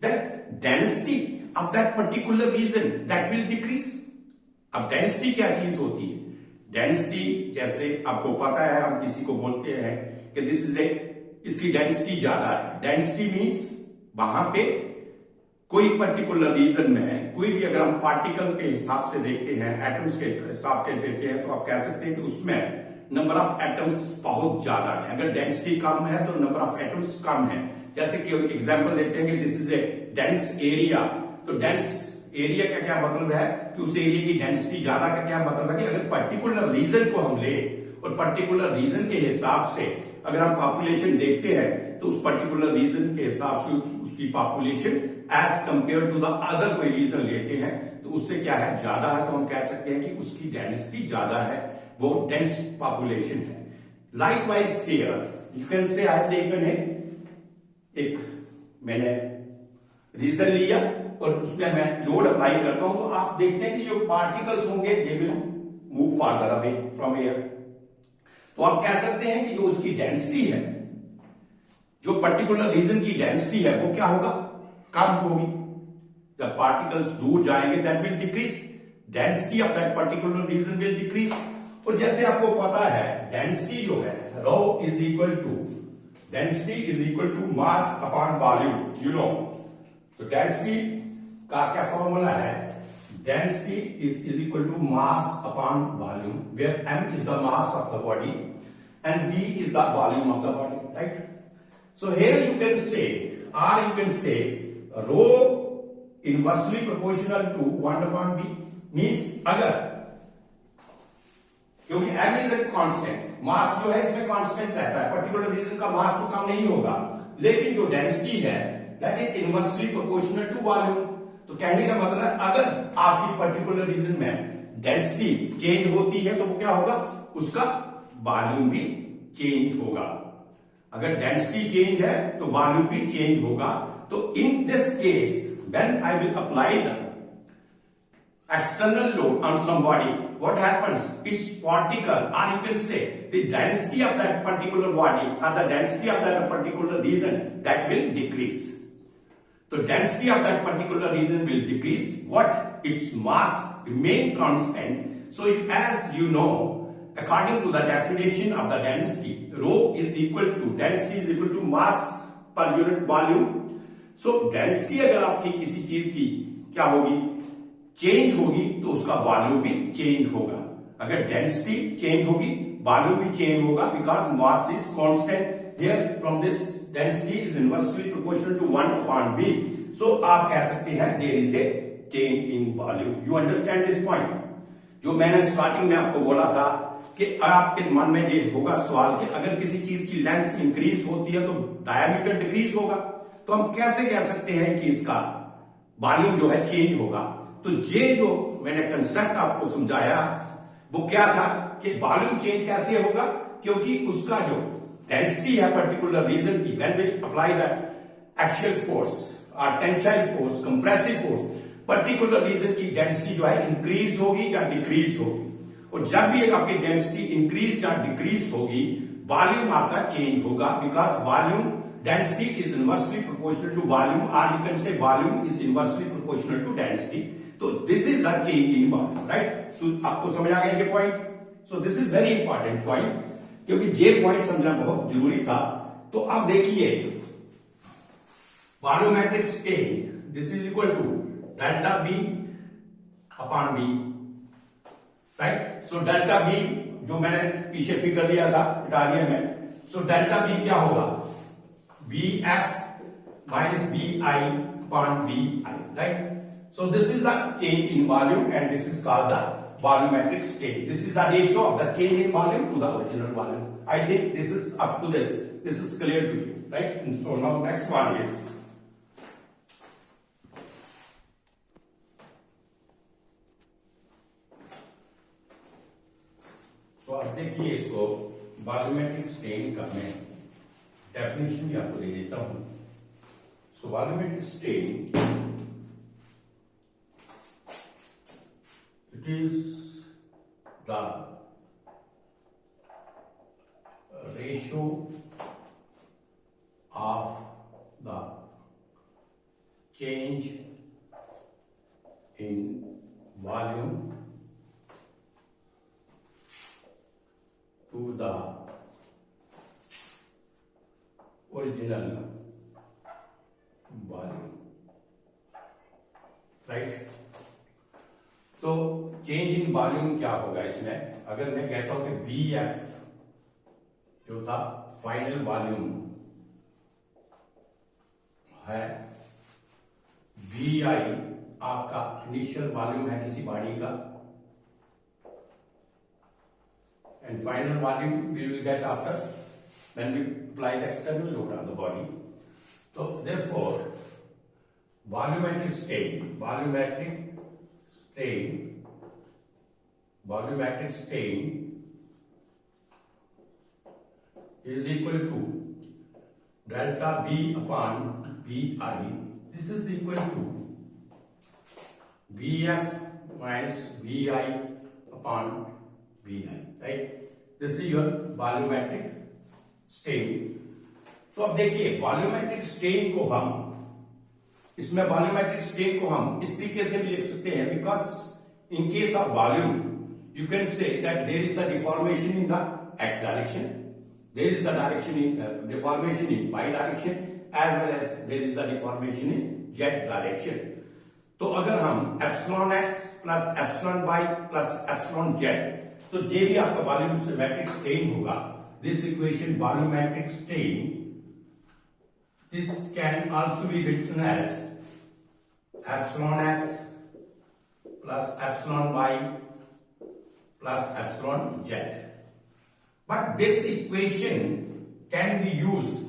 that density of that particular region that will decrease. अब डेंसिटी क्या चीज होती है? डेंसिटी जैसे आपको पता है, हम किसी को बोलते हैं कि दिस इज ए, इसकी डेंसिटी ज्यादा है. डेंसिटी मीन्स वहां पे कोई पर्टिकुलर रीजन में कोई भी अगर हम पार्टिकल के हिसाब से देखते हैं, एटम्स के हिसाब से देखते हैं, तो आप कह सकते हैं कि उसमें नंबर ऑफ एटम्स बहुत ज्यादा है। अगर डेंसिटी कम है तो नंबर ऑफ एटम्स कम है। जैसे कि एग्जांपल देते हैं कि this is a dense area, तो डेंस एरिया का क्या मतलब है कि उस एरिया की डेंसिटी ज्यादा का क्या मतलब है कि अगर पर्टिकुलर रीजन को हम ले और पर्टिकुलर रीजन के हिसाब से अगर हम पॉपुलेशन देखते हैं तो उस पर्टिकुलर रीजन के हिसाब से उसकी population as compare to the other कोई रीजन लेते हैं तो उससे क्या है, ज्यादा है, तो हम कह सकते हैं कि उसकी डेंसिटी ज्यादा है, वो डेंस पॉपुलेशन है। लाइकवाइज हियर यू कैन से आई हैव टेकन एक मैंने रीजन लिया और उसमें मैं लोड अप्लाई करता हूं तो आप देखते हैं कि जो पार्टिकल्स होंगे they will move farther away from air. तो आप कह सकते हैं कि जो उसकी डेंसिटी है, जो पर्टिकुलर रीजन की डेंसिटी है वो क्या होगा, कम होगी। जब पार्टिकल्स दूर जाएंगे that will decrease, density of that particular region will decrease. और जैसे आपको पता है डेंसिटी जो है rho is equal to mass upon volume, you know. तो डेंसिटी का क्या फॉर्मूला है, density is equal to mass upon volume, where m is the mass of the body and v is the volume of the body, right? So here you can say, or you can say rho inversely proportional to 1 upon v, means अगर, क्योंकि m is a constant, मास जो है इसमें constant रहता है, particular reason का मास तो कम नहीं होगा, लेकिन जो डेंसिटी है that is inversely proportional to volume. तो कहने का मतलब है अगर आपकी पर्टिकुलर रीजन में डेंसिटी चेंज होती है तो वो क्या होगा, उसका वॉल्यूम भी चेंज होगा। अगर डेंसिटी चेंज है तो वॉल्यूम भी चेंज होगा। तो इन this case when I will apply the external load on somebody, what happens, its particle, or you can say the density of that particular body or the density of that particular region, that will decrease. So density of that particular region will decrease, what, its mass remain constant. So as you know, according to the definition of the density, rho is equal to mass per unit volume. So density अगर आपकी किसी चीज की क्या होगी, change होगी, तो उसका वॉल्यूम भी चेंज होगा। अगर डेंसिटी चेंज होगी वॉल्यूम भी चेंज होगा, because mass is constant. Here from this density is inversely proportional to 1 upon v, सो आप कह सकते हैं there is a change in volume. You understand this point? जो मैंने स्टार्टिंग में आपको बोला था कि आपके मन में ये होगा सवाल कि अगर किसी चीज की लेंथ इंक्रीज होती है तो डायमीटर डिक्रीज होगा, तो हम कैसे कह सकते हैं कि इसका वॉल्यूम जो है चेंज होगा। तो ये जो मैंने कंसेप्ट आपको समझाया वो क्या था कि वॉल्यूम चेंज कैसे होगा, क्योंकि उसका जो डेंसिटी है पर्टिकुलर रीजन की, when we apply the axial force और tensile force, compressive force, particular region की डेंसिटी जो है इंक्रीज होगी या डिक्रीज होगी। और जब भी आपकी डेंसिटी इंक्रीज या डिक्रीज होगी वॉल्यूम आपका चेंज होगा, because volume density is inversely proportional to volume, or you can say volume is inversely proportional to density. तो this is the change in volume, right? तो आपको समझ आ गया ये point? So this is very important point, क्योंकि ये point समझना बहुत जरूरी था। तो आप देखिए volumetric strain, this is equal to delta B upon B, right? So delta B जो मैंने पीछे फिगर दिया था इटालियन में, सो डेल्टा बी क्या होगा, Vf minus Vi upon Vi, right? So this is the change in volume and this is called the volumetric strain. This is the ratio of the change in volume to the original volume. I think this is up to this. This is clear to you, right? And so now next one is तो अब देखिए इसको volumetric strain का मैं definition भी आपको दे देता हूं। So volumetric strain it is the ratio of the change in volume to the original volume. Right. तो चेंज इन वॉल्यूम क्या होगा इसमें, अगर मैं कहता हूं कि बी एफ जो था फाइनल वॉल्यूम है, वी आई आपका इनिशियल वॉल्यूम है किसी बॉडी का, and final volume we will get after when we apply the external load on the body. तो therefore volumetric strain is equal to delta B upon BI. This is equal to BF minus BI upon BI, right? This is your volumetric strain. तो अब देखिए volumetric strain को हम इस तरीके से भी लिख सकते हैं, because in case of volume you can say that there is the deformation in the X direction, there is the deformation in y direction as well as there is the deformation in z direction. तो अगर हम epsilon x plus epsilon y plus epsilon z, तो ये भी आपका volumetric strain होगा। This equation volumetric strain, this can also be written as epsilon x plus epsilon y plus epsilon z. But this equation can be used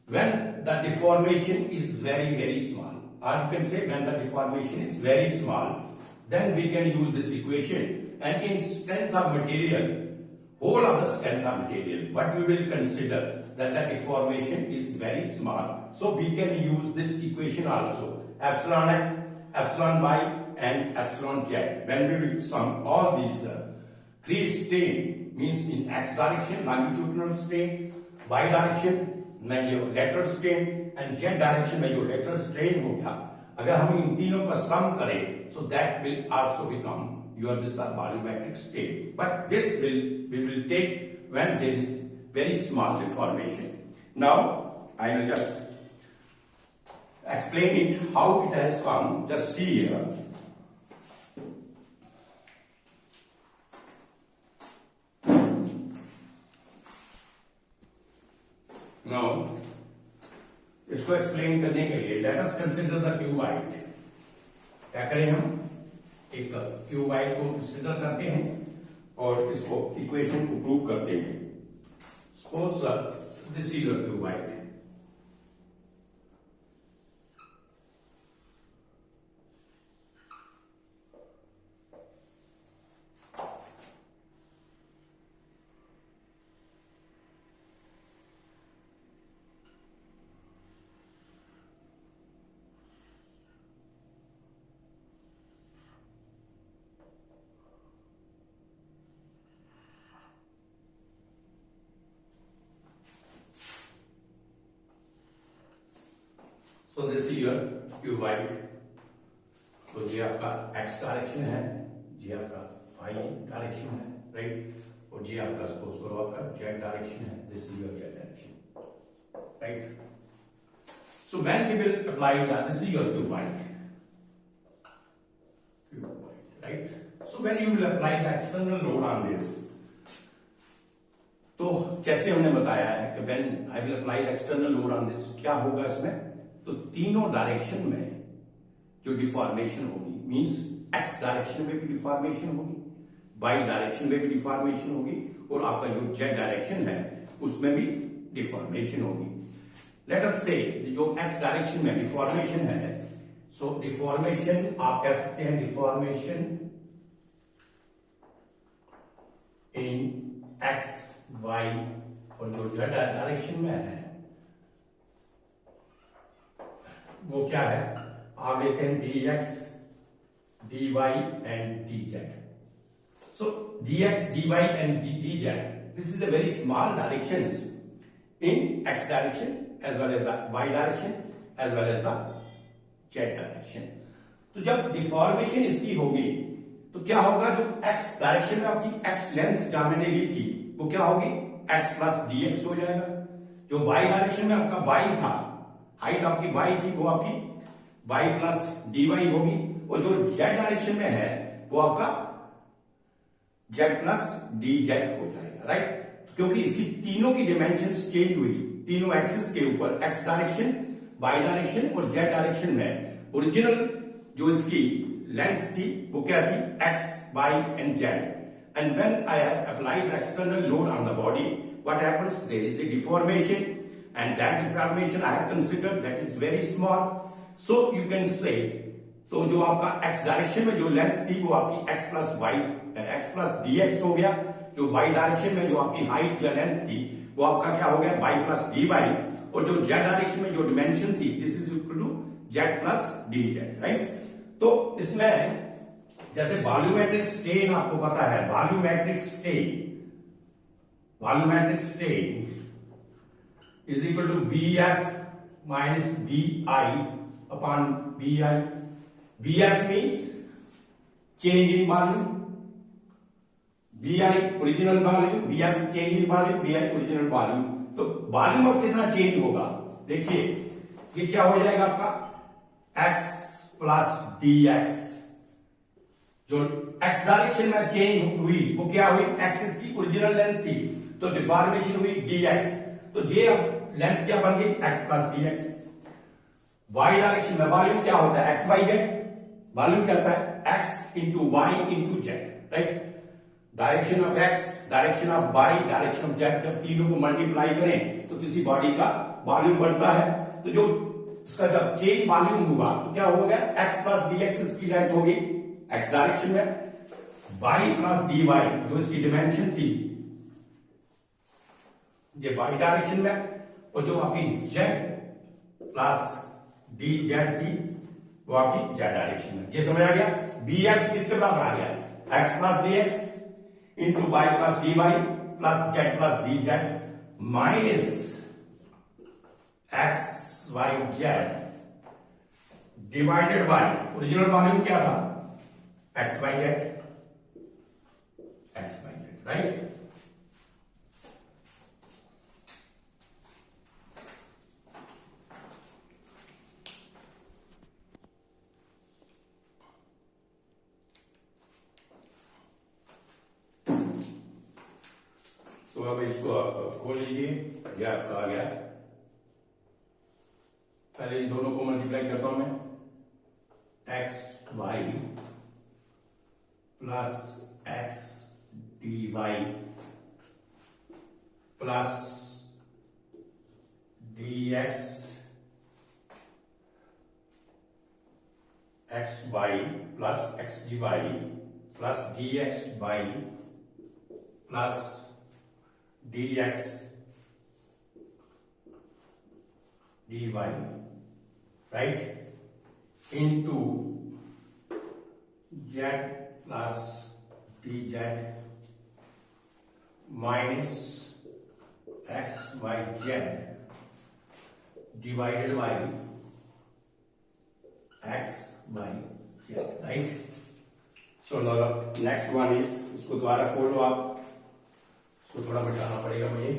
when the deformation is very, very small. Or you can say when the deformation is very small, then we can use this equation. And in strength of material, whole of the strength of material, what we will consider that the deformation is very small. So we can use this equation also. Epsilon x, epsilon y and epsilon z. When we will sum all these three strain, means in x direction longitudinal strain, y direction में जो lateral strain and z direction में जो lateral strain हो गया, अगर हम इन तीनों का sum करें, so that will also become your this volumetric strain. But this we will take when there is very small deformation. Now I will just explain it how it has come. Just see here. Now, इसको explain करने के लिए let us consider the cuboid. क्या करें हम, एक cuboid को consider करते हैं और इसको इक्वेशन को प्रूव करते हैं। Suppose this is your cuboid, so this is your cuboid. तो ये आपका x डायरेक्शन है, ये आपका y डायरेक्शन है, राइट, और ये आपका सपोज करो आपका z डायरेक्शन है। This is your z direction, right. So when we will apply that, this is your cuboid, right? So when you will apply the external load on this, तो जैसे हमने बताया है कि when I will apply the external load on this, क्या होगा इसमें, तो तीनों डायरेक्शन में जो डिफॉर्मेशन होगी, मींस एक्स डायरेक्शन में भी डिफॉर्मेशन होगी, वाई डायरेक्शन में भी डिफॉर्मेशन होगी, और आपका जो जेड डायरेक्शन है उसमें भी डिफॉर्मेशन होगी। लेट अस से जो एक्स डायरेक्शन में डिफॉर्मेशन है, सो डिफॉर्मेशन आप कह सकते हैं डिफॉर्मेशन इन एक्स वाई, और जो जेड डायरेक्शन में है वो क्या है, आप लेते हैं D X D Y and D Z. So D X D Y and D Z, this is a very small direction in X direction as well as the Y direction as well as the Z direction. तो जब deformation इसकी होगी तो क्या होगा, जो x direction में आपकी एक्स लेंथ जहां मैंने ली थी वो क्या होगी, एक्स प्लस डी एक्स हो जाएगा। जो वाई डायरेक्शन में आपका वाई था, हाइट आपकी वाई थी, वो आपकी वाई प्लस डी वाई होगी, और जो जेड डायरेक्शन में है वो आपका जेड प्लस डी जेड हो जाएगा, राइट। क्योंकि इसकी तीनों की डिमेंशन चेंज हुई, तीनों एक्सिस के ऊपर एक्स डायरेक्शन, वाई डायरेक्शन और जेड डायरेक्शन में ओरिजिनल जो इसकी लेंथ थी वो क्या थी, X Y and Z. And when I have applied external load on the body, what happens, there is a deformation and that deformation I have considered that is very small, so you can say, तो जो आपका x direction में जो length थी वो आपकी X plus Y, X plus D X हो गया। जो वाई डायरेक्शन में जो आपकी हाइट या लेंथ थी वो आपका क्या हो गया, वाई प्लस डी वाई। और जो जेड डायरेक्शन में जो डिमेंशन थी, this is equal to Z plus D Z, right. तो इसमें जैसे वॉल्यूमेट्रिक स्ट्रेन आपको पता है, volumetric strain is equal to B F minus B I upon B I. B F means change in volume, B I original volume, B F change in volume, B I original volume. तो volume अब कितना change होगा, देखिए ये क्या हो जाएगा आपका एक्स प्लस डी एक्स। जो एक्स डायरेक्शन में चेंज हुई वो क्या हुई, एक्सिस की ओरिजिनल लेंथ थी तो डिफॉर्मेशन हुई डी एक्स, तो ये अब लेंथ क्या बन गई, X plus D X. Y direction में वॉल्यूम क्या होता है, एक्स वाई जेड। वॉल्यूम क्या होता है, X into Y into Z, right. Direction of X, direction of Y, direction of Z, जब तीनों को मल्टीप्लाई करें तो किसी बॉडी का वॉल्यूम बढ़ता है। तो जो इसका जब चेंज वॉल्यूम हुआ तो क्या हो गया, एक्स प्लस डी एक्स इसकी लेंथ होगी एक्स डायरेक्शन में, वाई प्लस डी वाई जो इसकी डिमेंशन थी ये वाई डायरेक्शन में, और जो आपकी जेड प्लस डी जेड थी वो आपकी जेड डायरेक्शन में। ये समझ आ गया। बी एफ किसके बराबर आ गया, X plus D X into Y plus D Y plus Z plus D Z minus X Y Z divided by original volume क्या था, X Y Z, X Y Z, right. तो अब इसको आप खोल लीजिए, ये आपका आ गया। पहले इन दोनों को मल्टीप्लाई करता हूं मैं, X Y plus X D Y plus D X X Y plus X D Y plus D X Y plus D X D Y, right, into Z plus D Z minus X Y Z divided by X Y Z, right. So next one is, इसको दोबारा खोलो आप, इसको थोड़ा मिटाना पड़ेगा मुझे।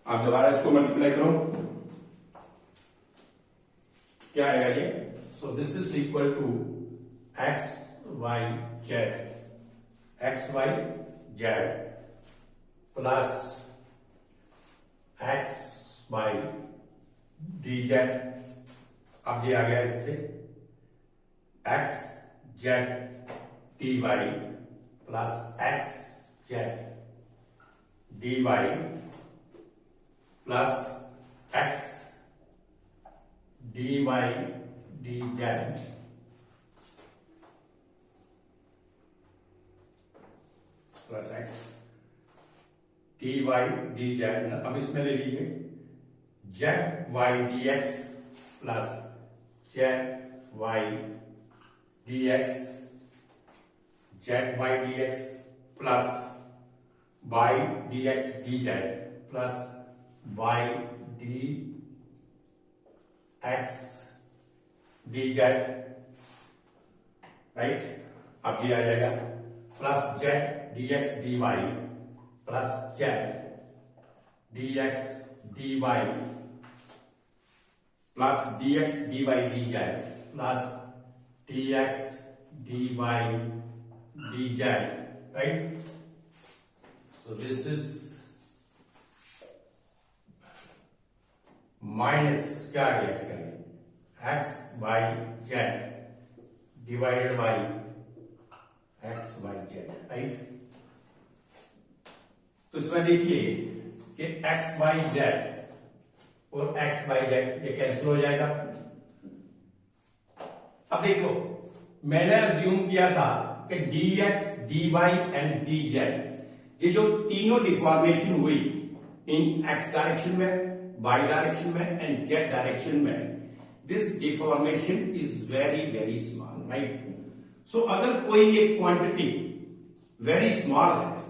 आप दोबारा इसको मल्टीप्लाई करो, क्या आएगा ये, so this is equal to X Y Z, X Y Z plus X Y D Z. अब ये आ गया इससे X Z D Y plus X Z D Y plus X D Y D Z plus X D Y D Z. अब इसमें ले लीजिए Z Y D X plus Z Y D X Z Y D X plus Y D X D Z plus Y D X D Z, right. अब ये आ जाएगा plus Z D X D Y plus Z dx dy plus dx dy dz plus dx dy dz, right? So this is minus क्या आ गया इसका, x by z divided by x by z, right? तो इसमें देखिए कि x by z और x by z ये कैंसिल हो जाएगा। अब देखो मैंने अज्यूम किया था कि dx dy एंड dz ये जो तीनों डिफॉर्मेशन हुई इन x डायरेक्शन में, y डायरेक्शन में एंड z डायरेक्शन में, this deformation is very very small, right? So अगर कोई एक क्वांटिटी वेरी स्मॉल है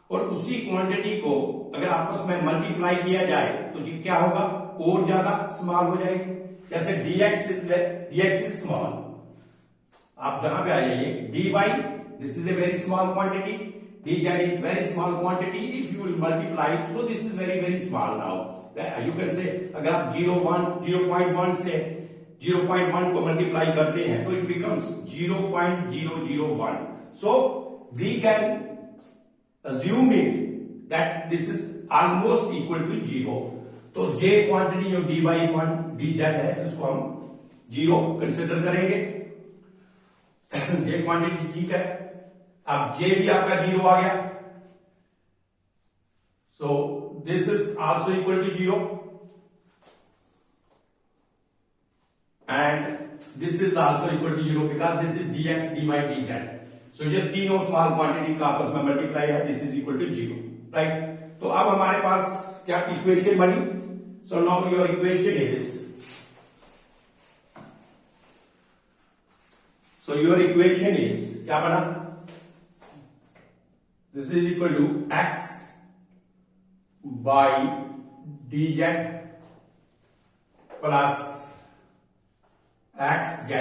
और उसी क्वांटिटी को अगर आपस में मल्टीप्लाई किया जाए तो जी क्या होगा, और ज्यादा स्मॉल हो जाएगी। जैसे dx इज स्मॉल, आप जहां पे आ जाइए dy this is a very small quantity, dz is very small quantity, if you will multiply so this is very very small. Now you can से अगर आप 0.1 से 0.1 को मल्टीप्लाई करते हैं तो it becomes 0.001, so we can assume it that this is almost equal to 0। तो j quantity जो dy dz है उसको हम 0 कंसिडर करेंगे। j क्वांटिटी ठीक है, अब j भी आपका 0 आ गया, so this is also equal to 0 and this is also equal to 0 because this is dx dy dz। तो ये तीनों स्मॉल क्वांटिटी का आपस में मल्टीप्लाई है, this is equal to 0, right? तो अब हमारे पास क्या इक्वेशन बनी? So now your equation is, so your equation is क्या बना? This is equal to x by dz plus xz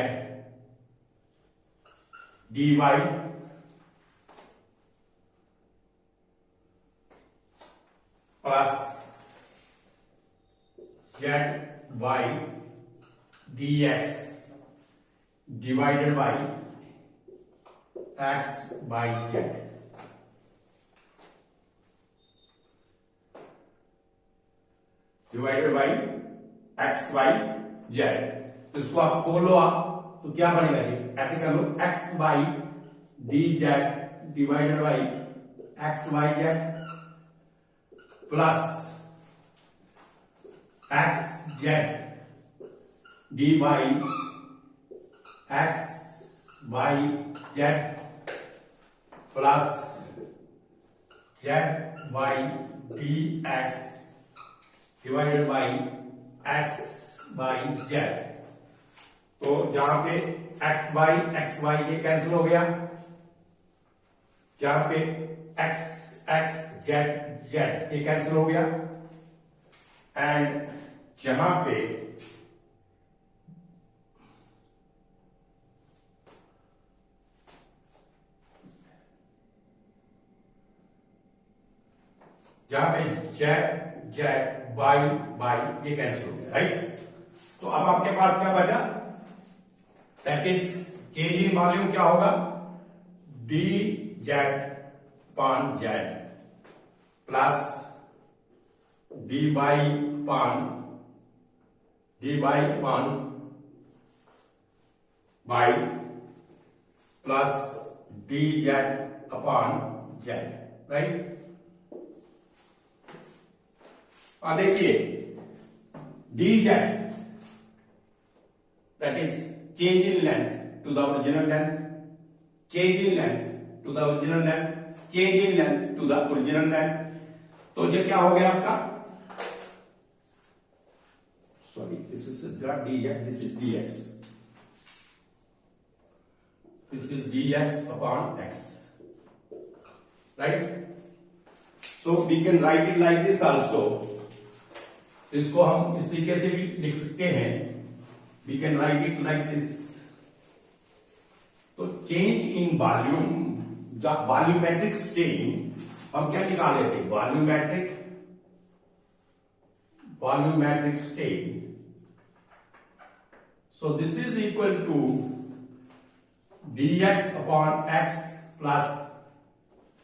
dy plus z by dx divided by x by z। Divided by x by z, इसको आप खोलो आप तो क्या बनेगा, ये ऐसे कर लो x by dz divided by x by z plus xz dy x by z plus z by dx divided by x by z। तो जहां पे x by ये कैंसिल हो गया, जहां पे x z ये कैंसिल हो गया एंड जहां पे z बाई ये कैंसिल हो गया, राइट? तो अब आपके पास क्या बचा, that is change in volume क्या होगा, dz upon z plus dy upon y plus dz upon z, right? अब देखिए dz that is change in length to the original length, change in length to the original length, change in length to the original length। तो ये क्या हो गया आपका, sorry this is not dz, this is dx, this is dx upon x, right? So we can write it like this also। इसको हम इस तरीके से भी लिख सकते हैं, we can write it like this। तो change in volume, volumetric change हम क्या निकाले थे, volumetric strain. So this is equal to dx upon x plus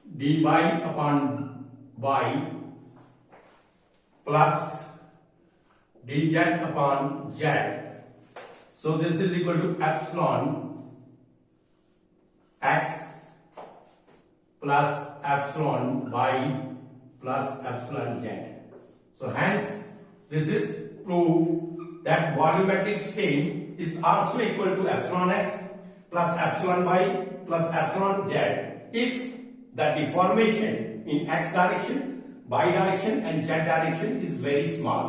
dy upon y plus dz upon z. So this is equal to epsilon x plus epsilon y plus epsilon z. So hence this is proof that volumetric strain is also equal to epsilon x plus epsilon y plus epsilon z if the deformation in x direction, y direction and z direction is very small.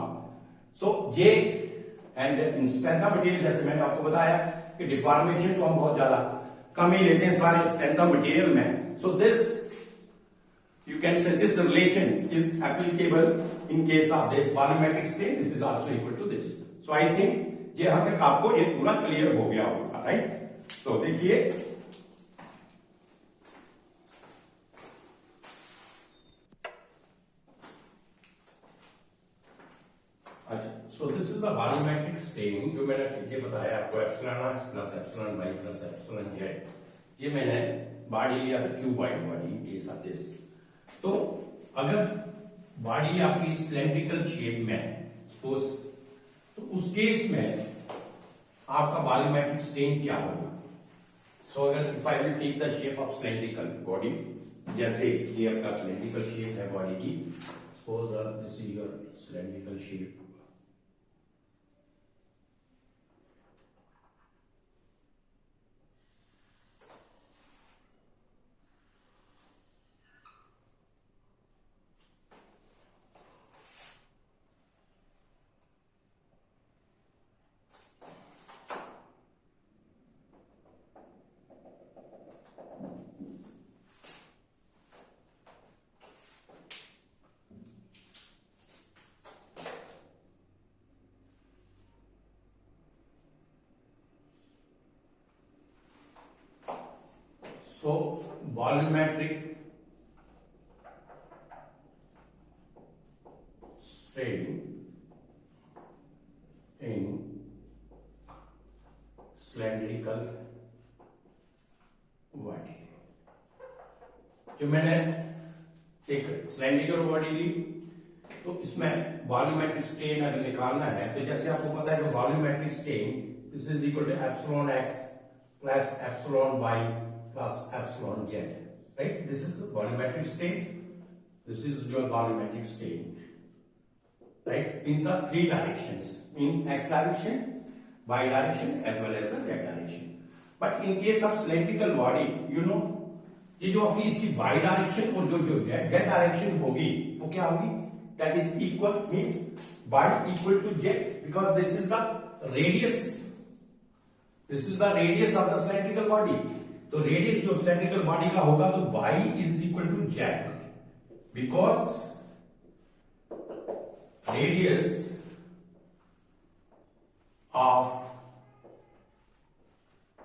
So J and in strength of material, जैसे मैंने आपको बताया कि deformation तो हम बहुत ज्यादा कम ही लेते हैं सारे स्ट्रेंथ ऑफ मटेरियल में. So this you can say this relation is applicable in case of this volumetric strain. This is also equal to this. So I think यहां तक आपको ये पूरा क्लियर हो गया होगा, राइट. तो देखिए अच्छा, so this is the volumetric strain जो मैंने ये बताया आपको, epsilon X plus epsilon Y plus epsilon Z. ये मैंने बॉडी लिया था cuboid body in case of this. तो अगर बॉडी आपकी सिलेंड्रिकल शेप में है सपोज, तो उस केस में आपका वॉल्यूमेट्रिक स्ट्रेन क्या होगा. सो अगर if I will take the shape of cylindrical body, जैसे ये आपका सिलेंड्रिकल शेप है बॉडी की, suppose this is your cylindrical shape. So volumetric strain in cylindrical body. जो मैंने एक सिलेंड्रिकल बॉडी ली, तो इसमें वॉल्यूमेट्रिक स्ट्रेन अगर निकालना है तो जैसे आपको पता है कि volumetric strain this is equal to epsilon X plus epsilon Y plus epsilon z, right? This is the volumetric strain. This is your volumetric strain, right? In the three directions, in x direction, y direction, as well as the z direction. But in case of cylindrical body, you know, ये जो आपकी इसकी y direction और जो z direction होगी, वो क्या होगी? That is equal, means y equal to z, because this is the radius. This is the radius of the cylindrical body. तो रेडियस जो सिलेंड्रिकल बॉडी का होगा तो y is equal to z, because radius of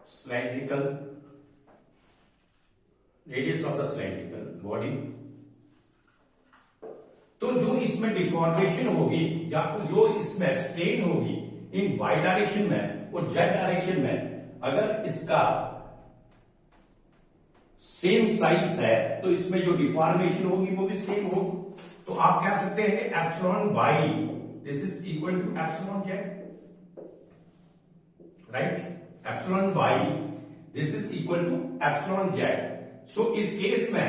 cylindrical body. तो जो इसमें deformation होगी, जो इसमें स्ट्रेन होगी इन y डायरेक्शन में और z डायरेक्शन में, अगर इसका सेम साइज है तो इसमें जो डिफॉर्मेशन होगी वो भी सेम होगी. तो आप कह सकते हैं कि epsilon Y this is equal to epsilon Z, right. Epsilon Y this is equal to epsilon Z. So इस केस में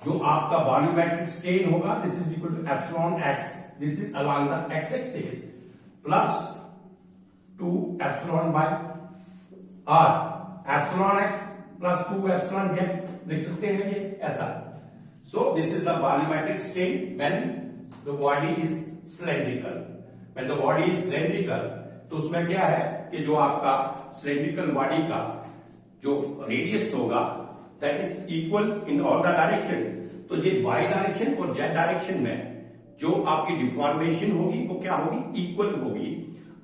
जो आपका वॉल्यूमेट्रिक स्ट्रेन होगा this is equal to epsilon X, this is along the X axis, plus two epsilon Y और epsilon X plus 2 epsilon Z लिख सकते हैं ये ऐसा. So this is the volumetric strain when the body is cylindrical. When the body is cylindrical तो उसमें क्या है कि जो आपका सिलेंड्रिकल बॉडी का जो रेडियस होगा that is equal in all the direction. तो ये y डायरेक्शन और z डायरेक्शन में जो आपकी डिफॉर्मेशन होगी वो क्या होगी, इक्वल होगी.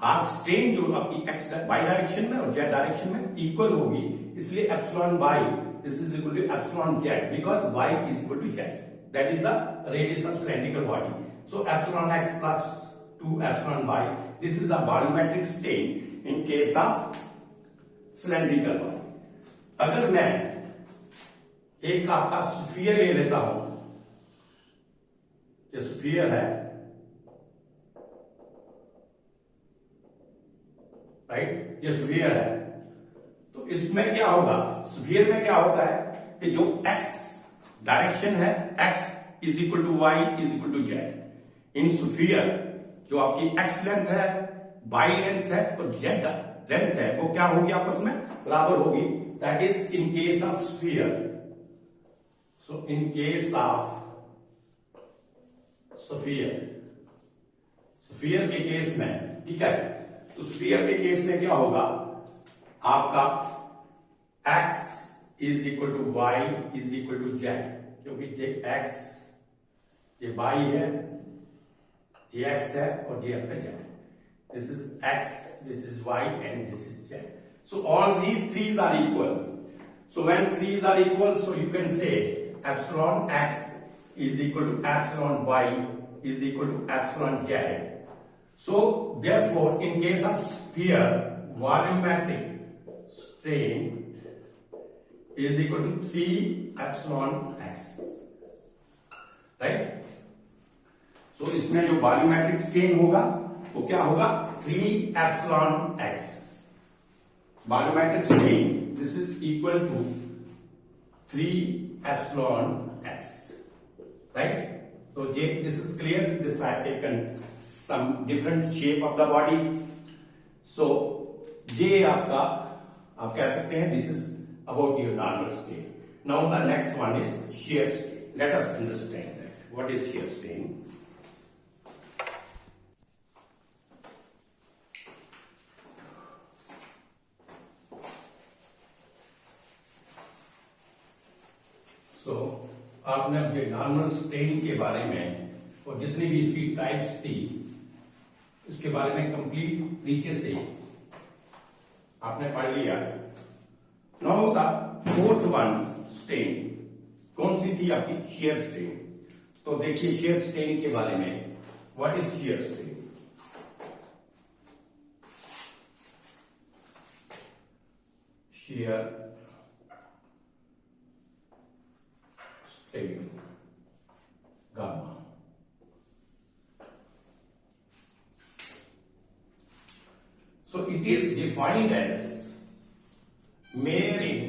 और स्ट्रेन जो आपकी y डायरेक्शन में और z डायरेक्शन में इक्वल होगी, इसलिए epsilon y this is equal to epsilon z because y is equal to z. That is the radius of cylindrical body. So epsilon x plus 2 epsilon y. This is the volumetric strain in case of cylindrical body. अगर मैं एक आपका sphere ले लेता हूं, जो sphere है, right, ये स्फीयर है, तो इसमें क्या होगा, स्फीयर में क्या होता है कि जो x डायरेक्शन है, x is equal to y is equal to z. In sphere जो आपकी x लेंथ है, y लेंथ है और z लेंथ है, वो क्या होगी, आपस में बराबर होगी. That is in case of sphere. So in case of sphere, sphere के केस में, ठीक है, तो स्फीयर के केस में क्या होगा, आपका x is equal to y is equal to z, क्योंकि ये x ये y है, ये x है और ये आपका z. This is x, this is y and this is z. So all these threes are equal. So when threes are equal, so you can say epsilon x is equal to epsilon y is equal to epsilon z. So therefore in case of sphere, volumetric strain is equal to 3 epsilon x, right? So इसमें जो volumetric strain होगा वो क्या होगा, 3 epsilon x. Volumetric strain this is equal to 3 epsilon x, right? So this is clear. This I have taken some different shape of the body. So ये आपका, आप कह सकते हैं, this is about your normal strain. Now the next one is shear strain. Let us understand that. What is shear strain? So आपने अब जो normal strain के बारे में और जितनी भी इसकी टाइप्स थी इसके बारे में कंप्लीट तरीके से आपने पढ़ लिया. Now the fourth one strain कौन सी थी आपकी, shear strain. तो देखिए shear strain के बारे में, what is shear strain? shear strain gamma. So it is defined as measuring,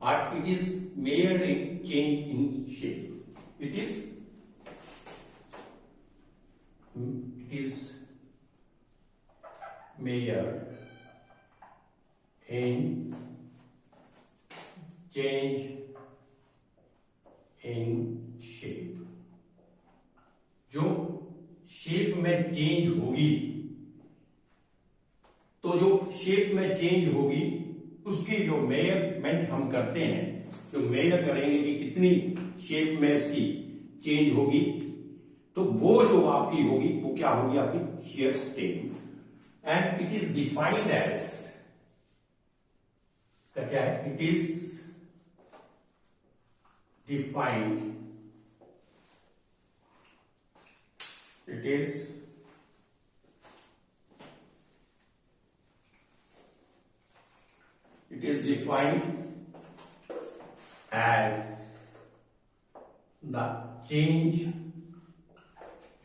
or it is measured in change in shape. It is measured in change in shape. जो shape में change होगी, तो जो shape में change होगी उसकी जो measurement हम करते हैं, जो मेजर करेंगे कि कितनी शेप में इसकी चेंज होगी, तो वो जो आपकी होगी वो क्या होगी, आपकी shear strain. And it is defined as, इसका क्या है, it is defined, it is defined as the change,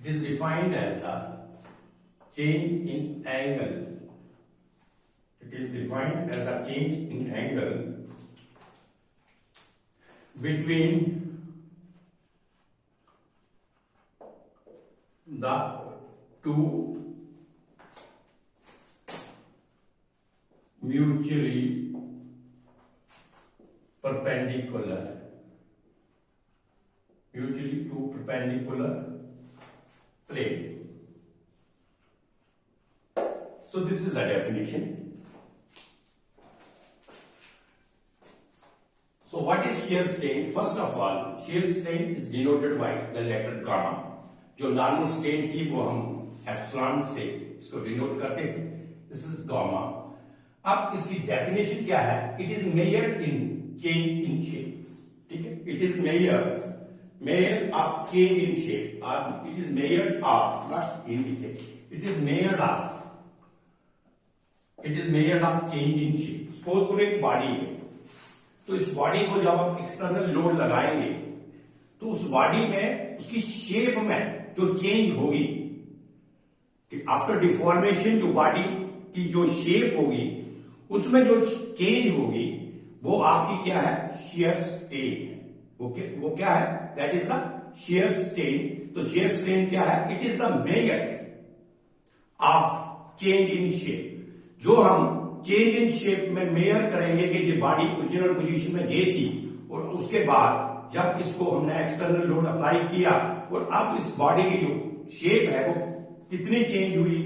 it is defined as the change in angle, it is defined as a change in angle between the two mutually perpendicular plane. So this is the definition. So what is shear strain? First of all, shear strain is denoted by the letter gamma. जो normal strain थी वो हम epsilon से इसको denote करते थे. This is gamma. अब इसकी डेफिनेशन क्या है, it is measured in change in shape, ठीक है। It is measure of change in shape, और it is measure of, not indicate, it is measure of change in shape. Suppose करो एक body है, तो इस बॉडी को जब आप एक्सटर्नल लोड लगाएंगे तो उस बॉडी में उसकी शेप में जो चेंज होगी, आफ्टर डिफॉर्मेशन जो बॉडी की जो शेप होगी उसमें जो चेंज होगी वो आपकी क्या है, शियर स्ट्रेन है। वो क्या है, that is the shear strain. तो शियर स्ट्रेन क्या है, it is the measure of change in shape. जो हम चेंज इन शेप में मेयर करेंगे कि ये बॉडी ओरिजिनल पोजीशन में ये थी, और उसके बाद जब इसको हमने एक्सटर्नल लोड अप्लाई किया और अब इस बॉडी की जो शेप है वो कितनी चेंज हुई,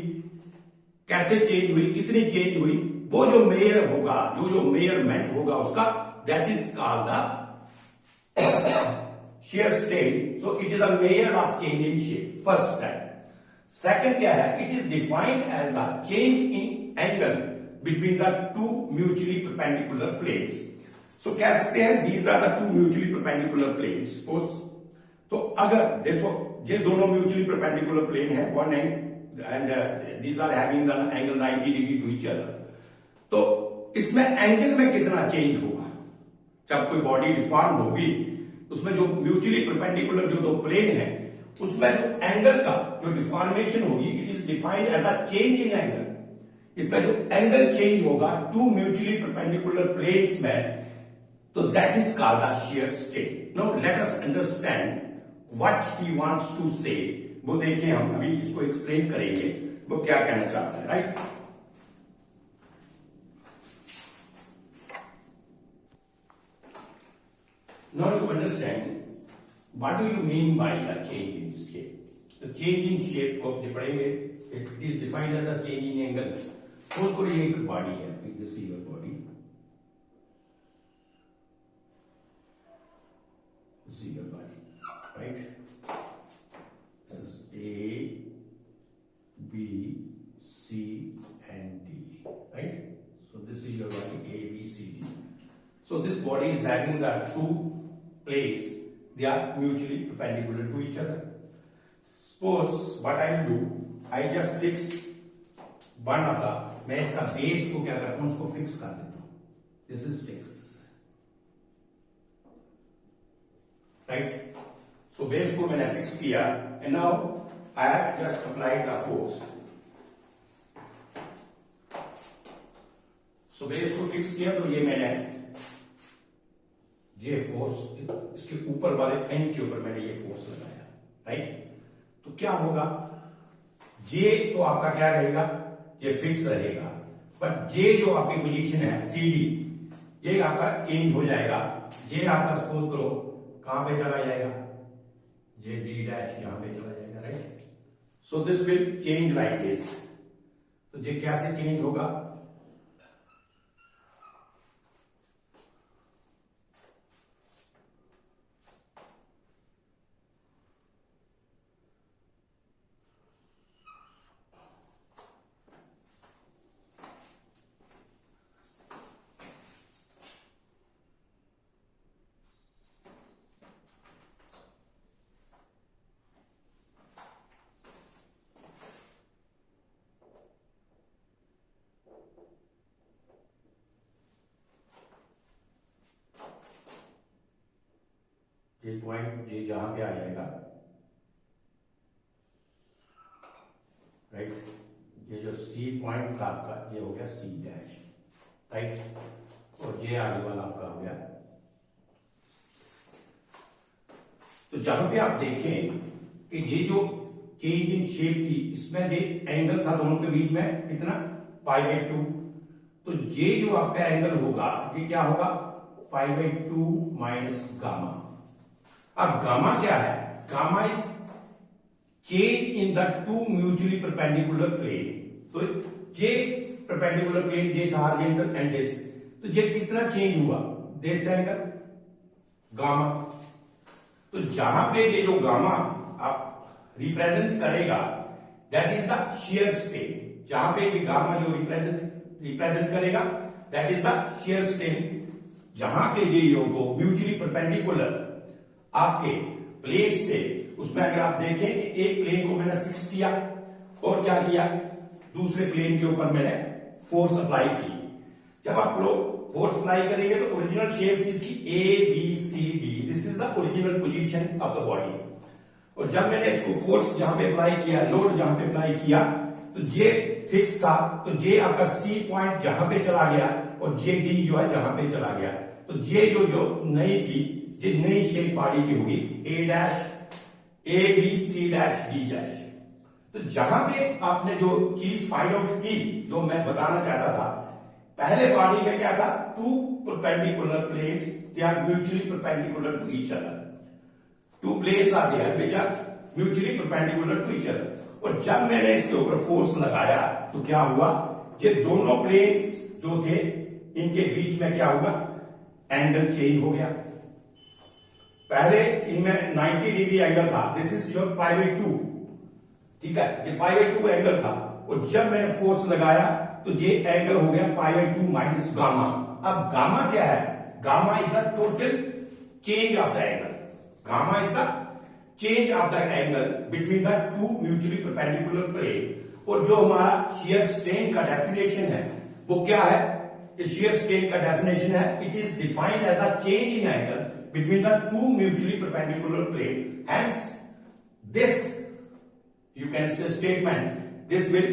कैसे चेंज हुई, कितनी चेंज हुई, वो जो मेयर होगा, जो मेयरमेंट होगा उसका, that is called the shear strain. So it is a measure of change in shape, first step. Second क्या है, it is defined as the change in angle between the two mutually perpendicular planes. So कह सकते हैं these are the two mutually perpendicular planes. Suppose, तो अगर देखो ये दोनों म्यूचुअली परपेंडिकुलर प्लेन है, one and these are having the angle 90 degree to each other, तो इसमें एंगल में कितना चेंज होगा जब कोई बॉडी डिफॉर्म होगी, उसमें जो म्यूचुअली परपेंडिकुलर जो दो प्लेन है उसमें जो एंगल का जो डिफॉर्मेशन होगी, it is defined as a change in angle. इसमें जो एंगल चेंज होगा टू म्यूचुअली परपेंडिकुलर प्लेन्स में, तो that is called the shear strain. Now let us understand what he wants to say. वो देखिए, हम अभी इसको एक्सप्लेन करेंगे वो क्या कहना चाहता है, right. Now you understand what do you mean by the change in shape. तो चेंज इन शेप को जो पढ़ेंगे, it is defined as the change in angle. Suppose करो ये एक बॉडी है, this is your body, this is your body, right? This is A, B, C and D, right? So this is your body, A, B, C, D. So this body is having the two planes, they are mutually perpendicular to each other. Suppose what I will do, I just fix one of the, मैं इसका base को क्या करता हूं, उसको fix कर देता हूं, this is fixed. Right? So base को मैंने फिक्स किया, and now I have just applied the force. So base को फिक्स किया, तो ये मैंने ये फोर्स इसके ऊपर वाले एंड के ऊपर मैंने ये फोर्स लगाया, राइट। तो क्या होगा, जे तो आपका क्या रहेगा, ये फिक्स रहेगा, बट जे जो आपकी पोजीशन है CD, ये आपका चेंज हो जाएगा। ये आपका सपोज करो कहां पे चला जाएगा, ये D डैश यहां पे चला जाएगा, right. So this will change like this. तो ये कैसे चेंज होगा, ये पॉइंट ये जहां पे आ जाएगा, राइट। ये जो C पॉइंट था आपका, ये हो गया C डैश, राइट, और ये आगे वाला आपका हो गया। तो जहां पे आप देखें कि ये जो चेंज इन शेप थी, इसमें ये एंगल था दोनों के बीच में कितना, π/2। तो ये जो आपका एंगल होगा, ये क्या होगा, π/2 माइनस गामा। अब गामा क्या है, gamma is change in the two mutually perpendicular plane. तो जे परपेंडिकुलर प्लेन जे था आर्जेंटल एंड दिस, तो ये कितना चेंज हुआ, दिस एंगल गामा। तो जहां पे ये जो गामा आप रिप्रेजेंट करेगा, that is the shear strain. जहां पे ये गामा जो रिप्रेजेंट करेगा, that is the shear strain. जहां पे ये को म्यूचुअली परपेंडिकुलर आपके प्लेन्स थे, उसमें अगर आप देखें कि एक प्लेन को मैंने फिक्स किया और क्या किया, दूसरे प्लेन के ऊपर मैंने फोर्स अप्लाई की। जब आप लोग फोर्स अप्लाई करेंगे तो ओरिजिनल शेप थी इसकी ABCD, this is the original position of the body. और जब मैंने इसको फोर्स जहां पे अप्लाई किया, लोड जहां पे अप्लाई किया, तो J फिक्स था, तो J आपका C पॉइंट जहां पे चला गया और JD जो है जहां पे चला गया। तो J जो नई थी, जो नई शेप बॉडी की होगी A', तो जहां पे आपने जो चीज फाइंड आउट की, जो मैं बताना चाहता था, पहले बॉडी में क्या था, two perpendicular planes, they are mutually perpendicular to each other. Two planes are there which are mutually perpendicular to each other. और जब मैंने इसके ऊपर फोर्स लगाया तो क्या हुआ, ये दोनों प्लेन्स जो थे इनके बीच में क्या हुआ, एंगल चेंज हो गया। पहले इनमें 90 डिग्री एंगल था, दिस इज योर π/2, ठीक है, ये π/2 एंगल था। और जब मैंने फोर्स लगाया तो ये एंगल हो गया π/2 माइनस गामा। अब गामा क्या है, gamma is the total change of the angle, gamma is the change of the angle between the two mutually perpendicular plane. और जो हमारा शियर स्ट्रेन का डेफिनेशन है वो क्या है, शियर स्ट्रेन का डेफिनेशन है, it is defined as a change in angle between the two mutually perpendicular plane. Hence, this you can say statement, this will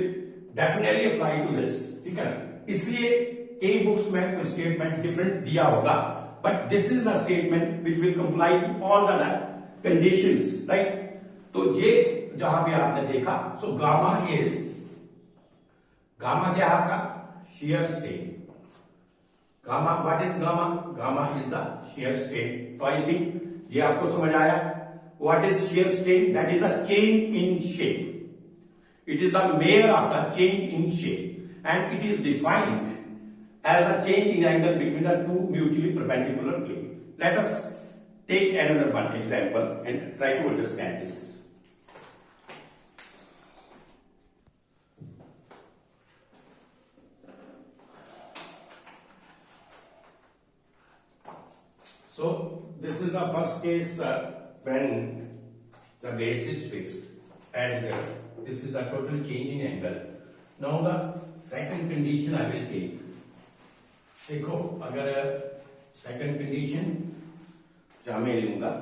definitely apply to this, ठीक है ना। इसलिए कई बुक्स में कोई स्टेटमेंट डिफरेंट दिया होगा, but this is the statement which will comply to all the conditions, right. तो ये जहां भी आपने देखा, सो गामा इज, गामा क्या है आपका, shear strain. Gamma, what is gamma, gamma is the shear strain. तो आई थिंक ये आपको समझ आया। What is shear strain, that is the change in shape, it is the measure of the change in shape and it is defined as a change in angle between the two mutually perpendicular plane. Let us take another one example and try to understand this. So this is the first case when the base is fixed and this is the total change in angle. Now the second condition I will take. देखो, अगर second condition जहां मैं लूंगा,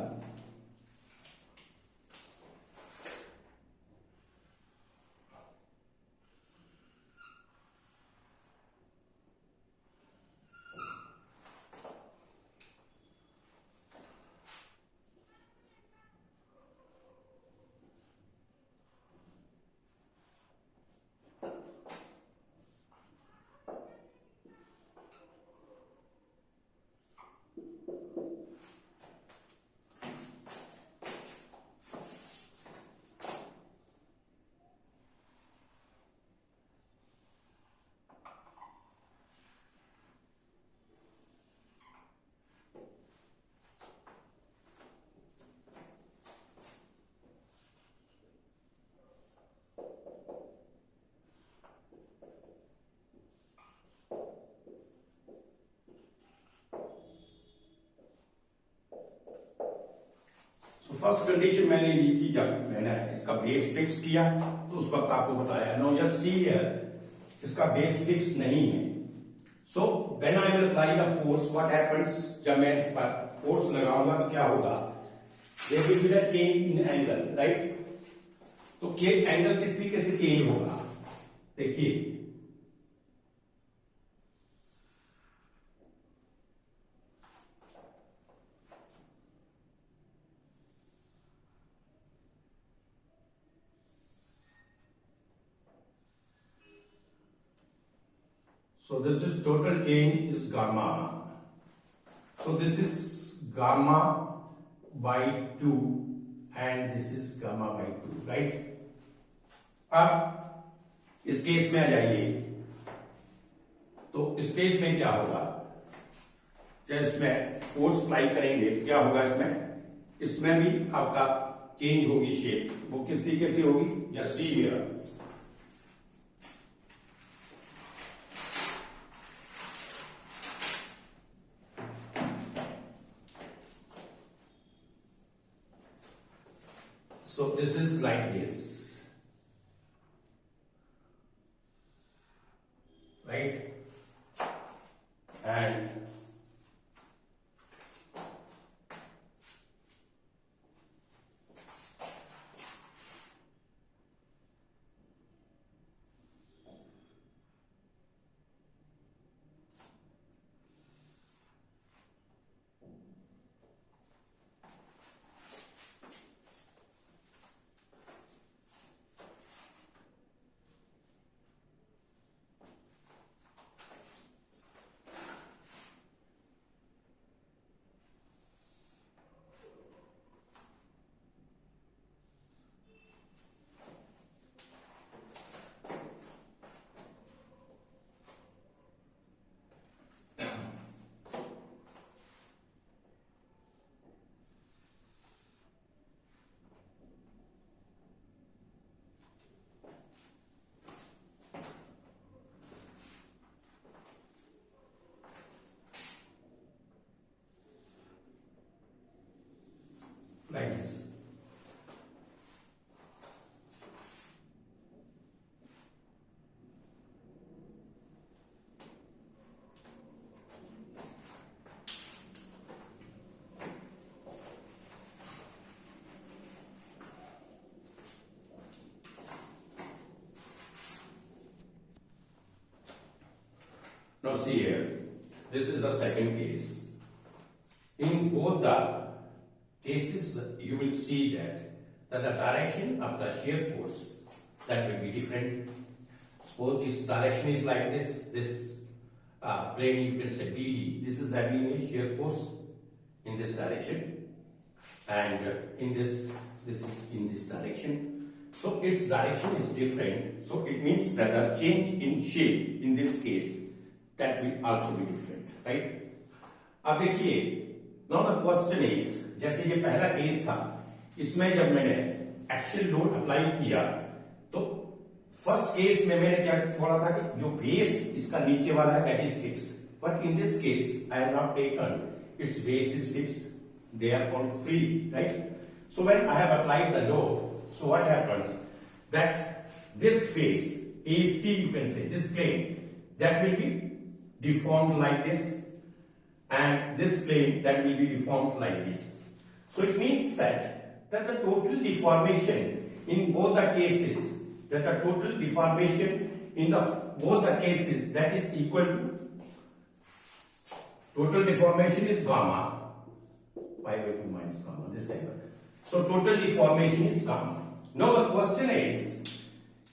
first condition मैंने ली थी जब मैंने इसका बेस फिक्स किया, तो उस वक्त आपको बताया। नो जस्ट सी हियर, इसका बेस फिक्स नहीं है। So when I will apply the force, what happens, जब मैं इस पर फोर्स लगाऊंगा तो क्या होगा, there will be the change in angle, right. तो एंगल किस तरीके से चेंज होगा, देखिए, so this is total change is gamma, so this is gamma by 2 and this is gamma by 2, right। अब इस केस में आ जाइए, तो इस केस में क्या होगा, जब इसमें फोर्स अप्लाई करेंगे तो क्या होगा, इसमें भी आपका चेंज होगी शेप। वो किस तरीके से होगी, just see here, So this is like this, right? And like this. Now see here, this is the second case. In both the cases, you will see that the direction of the shear force that will be different. Suppose this direction is like this plane you can say BD. This is having a shear force in this direction, and in this is in this direction. So its direction is different. So it means that the change in shape in this case that will also be different, right? अब देखिए, now the question is, जैसे ये पहला case था, इसमें जब मैंने action load apply किया तो फर्स्ट केस में मैंने क्या बोला था कि जो बेस इसका नीचे वाला है that is fixed, but in this case I have not taken its base is fixed, they are on free, right? So when I have applied the load, so what happens that this face AC, you can say this plane that will be deformed like this, and this plane that will be deformed like this. So it means that the total deformation in both the cases, that the total deformation in both the cases that is equal to total deformation is gamma pi by 2 minus gamma, this angle. So total deformation is gamma. Now the question is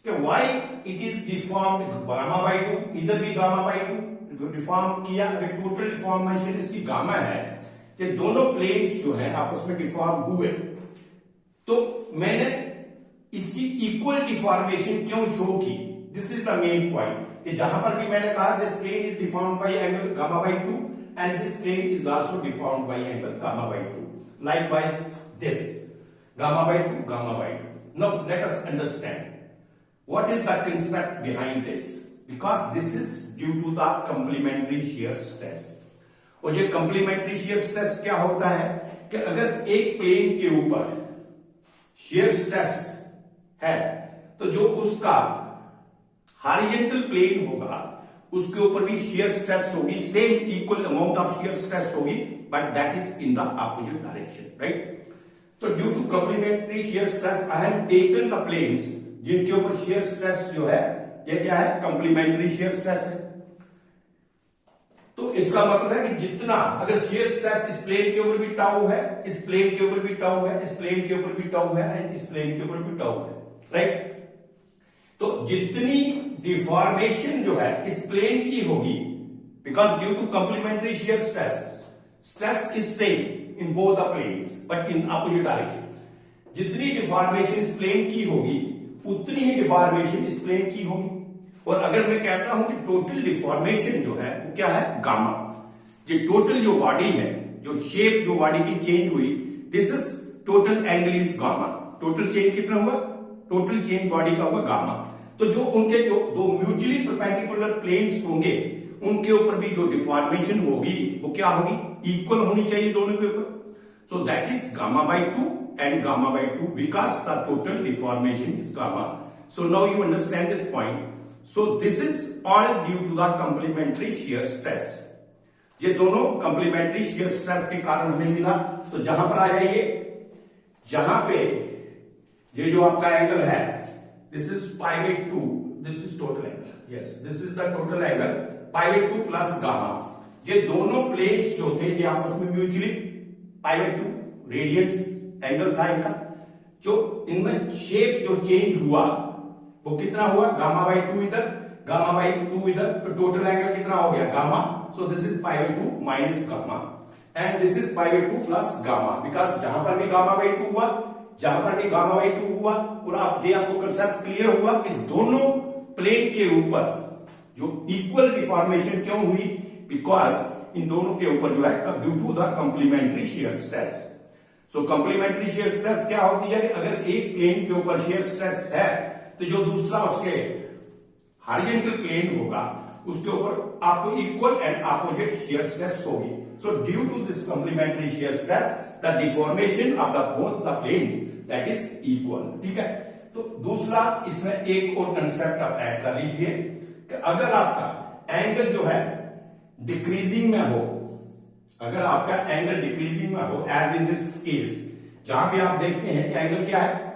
why it is deformed gamma by 2, इधर भी gamma by 2 deform किया. अगर total deformation इसकी gamma है कि दोनों planes जो हैं आपस में डिफॉर्म हुए, तो मैंने इसकी इक्वल डिफॉर्मेशन क्यों शो की? This is the main point कि जहां पर भी मैंने कहा this plane is deformed by angle gamma by 2 and this plane is also deformed by angle gamma by 2, likewise this gamma by 2 gamma by 2. Now let us understand what is the concept behind this, because this is due to the complementary shear stress. और ये complementary shear stress क्या होता है कि अगर एक plane के ऊपर शियर स्ट्रेस है तो जो उसका हॉरिजॉन्टल प्लेन होगा उसके ऊपर भी शियर स्ट्रेस होगी, same equal amount of shear stress होगी, but that is in the opposite direction, right? तो due to complementary shear stress I have taken the planes जिनके ऊपर शियर स्ट्रेस जो है ये क्या है, कंप्लीमेंट्री शियर स्ट्रेस है. तो इसका मतलब है कि जितना अगर शियर स्ट्रेस इस प्लेन के ऊपर भी टाउ है, इस प्लेन के ऊपर भी टाउ है, इस प्लेन के ऊपर भी टाउ है एंड इस प्लेन के ऊपर भी टाउ है, राइट? तो जितनी डिफॉर्मेशन जो है इस प्लेन की होगी, because due to complementary shear stress, stress is same in both the planes but in opposite direction. जितनी डिफॉर्मेशन इस प्लेन की होगी उतनी ही डिफॉर्मेशन इस प्लेन की होगी. और अगर मैं कहता हूं कि टोटल डिफॉर्मेशन जो है वो क्या है, गामा. ये टोटल जो बॉडी है, जो शेप जो बॉडी की चेंज हुई, this is total angle is gamma. Total change कितना हुआ, टोटल चेंज बॉडी का होगा गामा. तो जो उनके जो दो म्यूचुअली परपेंडिकुलर प्लेन्स होंगे उनके ऊपर भी जो डिफॉर्मेशन होगी वो क्या होगी, इक्वल होनी चाहिए दोनों के ऊपर. So that is gamma by 2 and gamma by 2 because the total deformation is gamma. So now you understand this point. So this is all due to the complementary shear stress. ये दोनों complementary shear stress के कारण हमें मिला. तो जहां पर आ जाइए, जहां पे ये जो आपका एंगल है, this is pi by 2, this is total angle. Yes, this is the total angle pi by 2 plus gamma. ये दोनों प्लेन्स जो थे ये आपस में mutually pi by 2 radians angle था इनका. जो इनमें शेप जो चेंज हुआ वो कितना हुआ, गामा बाई 2 इधर, गामा बाई 2 इधर, तो टोटल एंगल कितना हो गया, gamma. So this is pi by 2 minus gamma and this is pi by 2 plus gamma, because जहां पर भी गामा बाई 2 हुआ, जहां पर भी गामा बाई 2 हुआ, और आपको कंसेप्ट क्लियर हुआ कि दोनों प्लेन के ऊपर जो इक्वल डिफॉर्मेशन क्यों हुई, बिकॉज इन दोनों के ऊपर जो है due to the complementary shear stress. So complementary shear stress क्या होती है कि अगर एक प्लेन के ऊपर शेयर स्ट्रेस है तो जो दूसरा उसके हॉरिजॉन्टल प्लेन होगा उसके ऊपर आपको equal and opposite shear stress होगी. So due to this complementary shear stress the deformation of the both the planes that is equal. ठीक है. तो दूसरा इसमें एक और कंसेप्ट आप ऐड कर लीजिए कि अगर आपका एंगल जो है डिक्रीजिंग में हो, अगर आपका एंगल डिक्रीजिंग में हो, एज इन दिस केस जहां भी आप देखते हैं कि एंगल क्या है,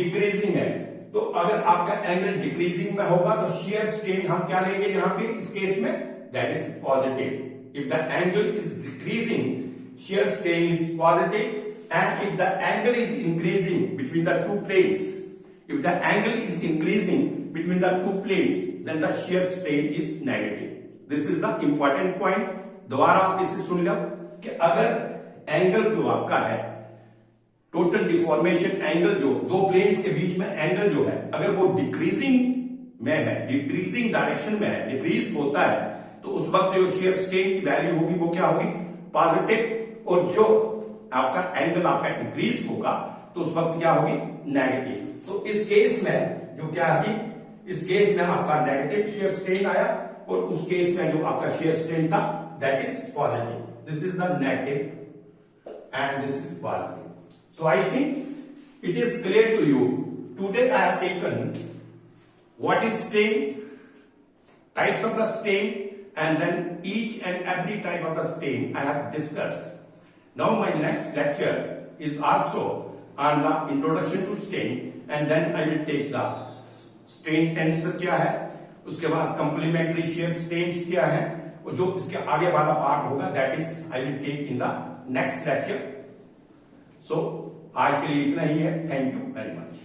डिक्रीजिंग है, तो अगर आपका एंगल डिक्रीजिंग में होगा तो शेयर स्ट्रेन हम क्या लेंगे यहां पे इस केस में, that is positive. If the angle is decreasing, shear strain is positive, and if the angle is increasing between the two planes, if the angle is increasing between the two planes, then the shear strain is negative. This is the important point. दोबारा आप इसे सुन लो कि अगर angle जो आपका है, total deformation angle जो दो प्लेन्स के बीच में एंगल जो है, अगर वो डिक्रीजिंग में है, डिक्रीजिंग डायरेक्शन में है, डिक्रीज होता है, तो उस वक्त जो शेयर स्ट्रेन की वैल्यू होगी वो क्या होगी, पॉजिटिव. और जो आपका एंगल आपका इंक्रीज होगा तो उस वक्त क्या होगी, नेगेटिव. तो इस केस में जो क्या है, इस केस में आपका नेगेटिव शेयर स्ट्रेन आया और उस केस में जो आपका शेयर स्ट्रेन था that is positive. This is the negative and this is positive. So I think it is clear to you. Today I have taken what is strain, types of the strain, and then each and every type of the strain I have discussed. Now my next lecture is also on the introduction to strain, and then I will take the strain tensor क्या है, उसके बाद complementary shear strains क्या है, और जो इसके आगे वाला पार्ट होगा that is I will take in the next lecture. So आज के लिए इतना ही है. Thank you very much.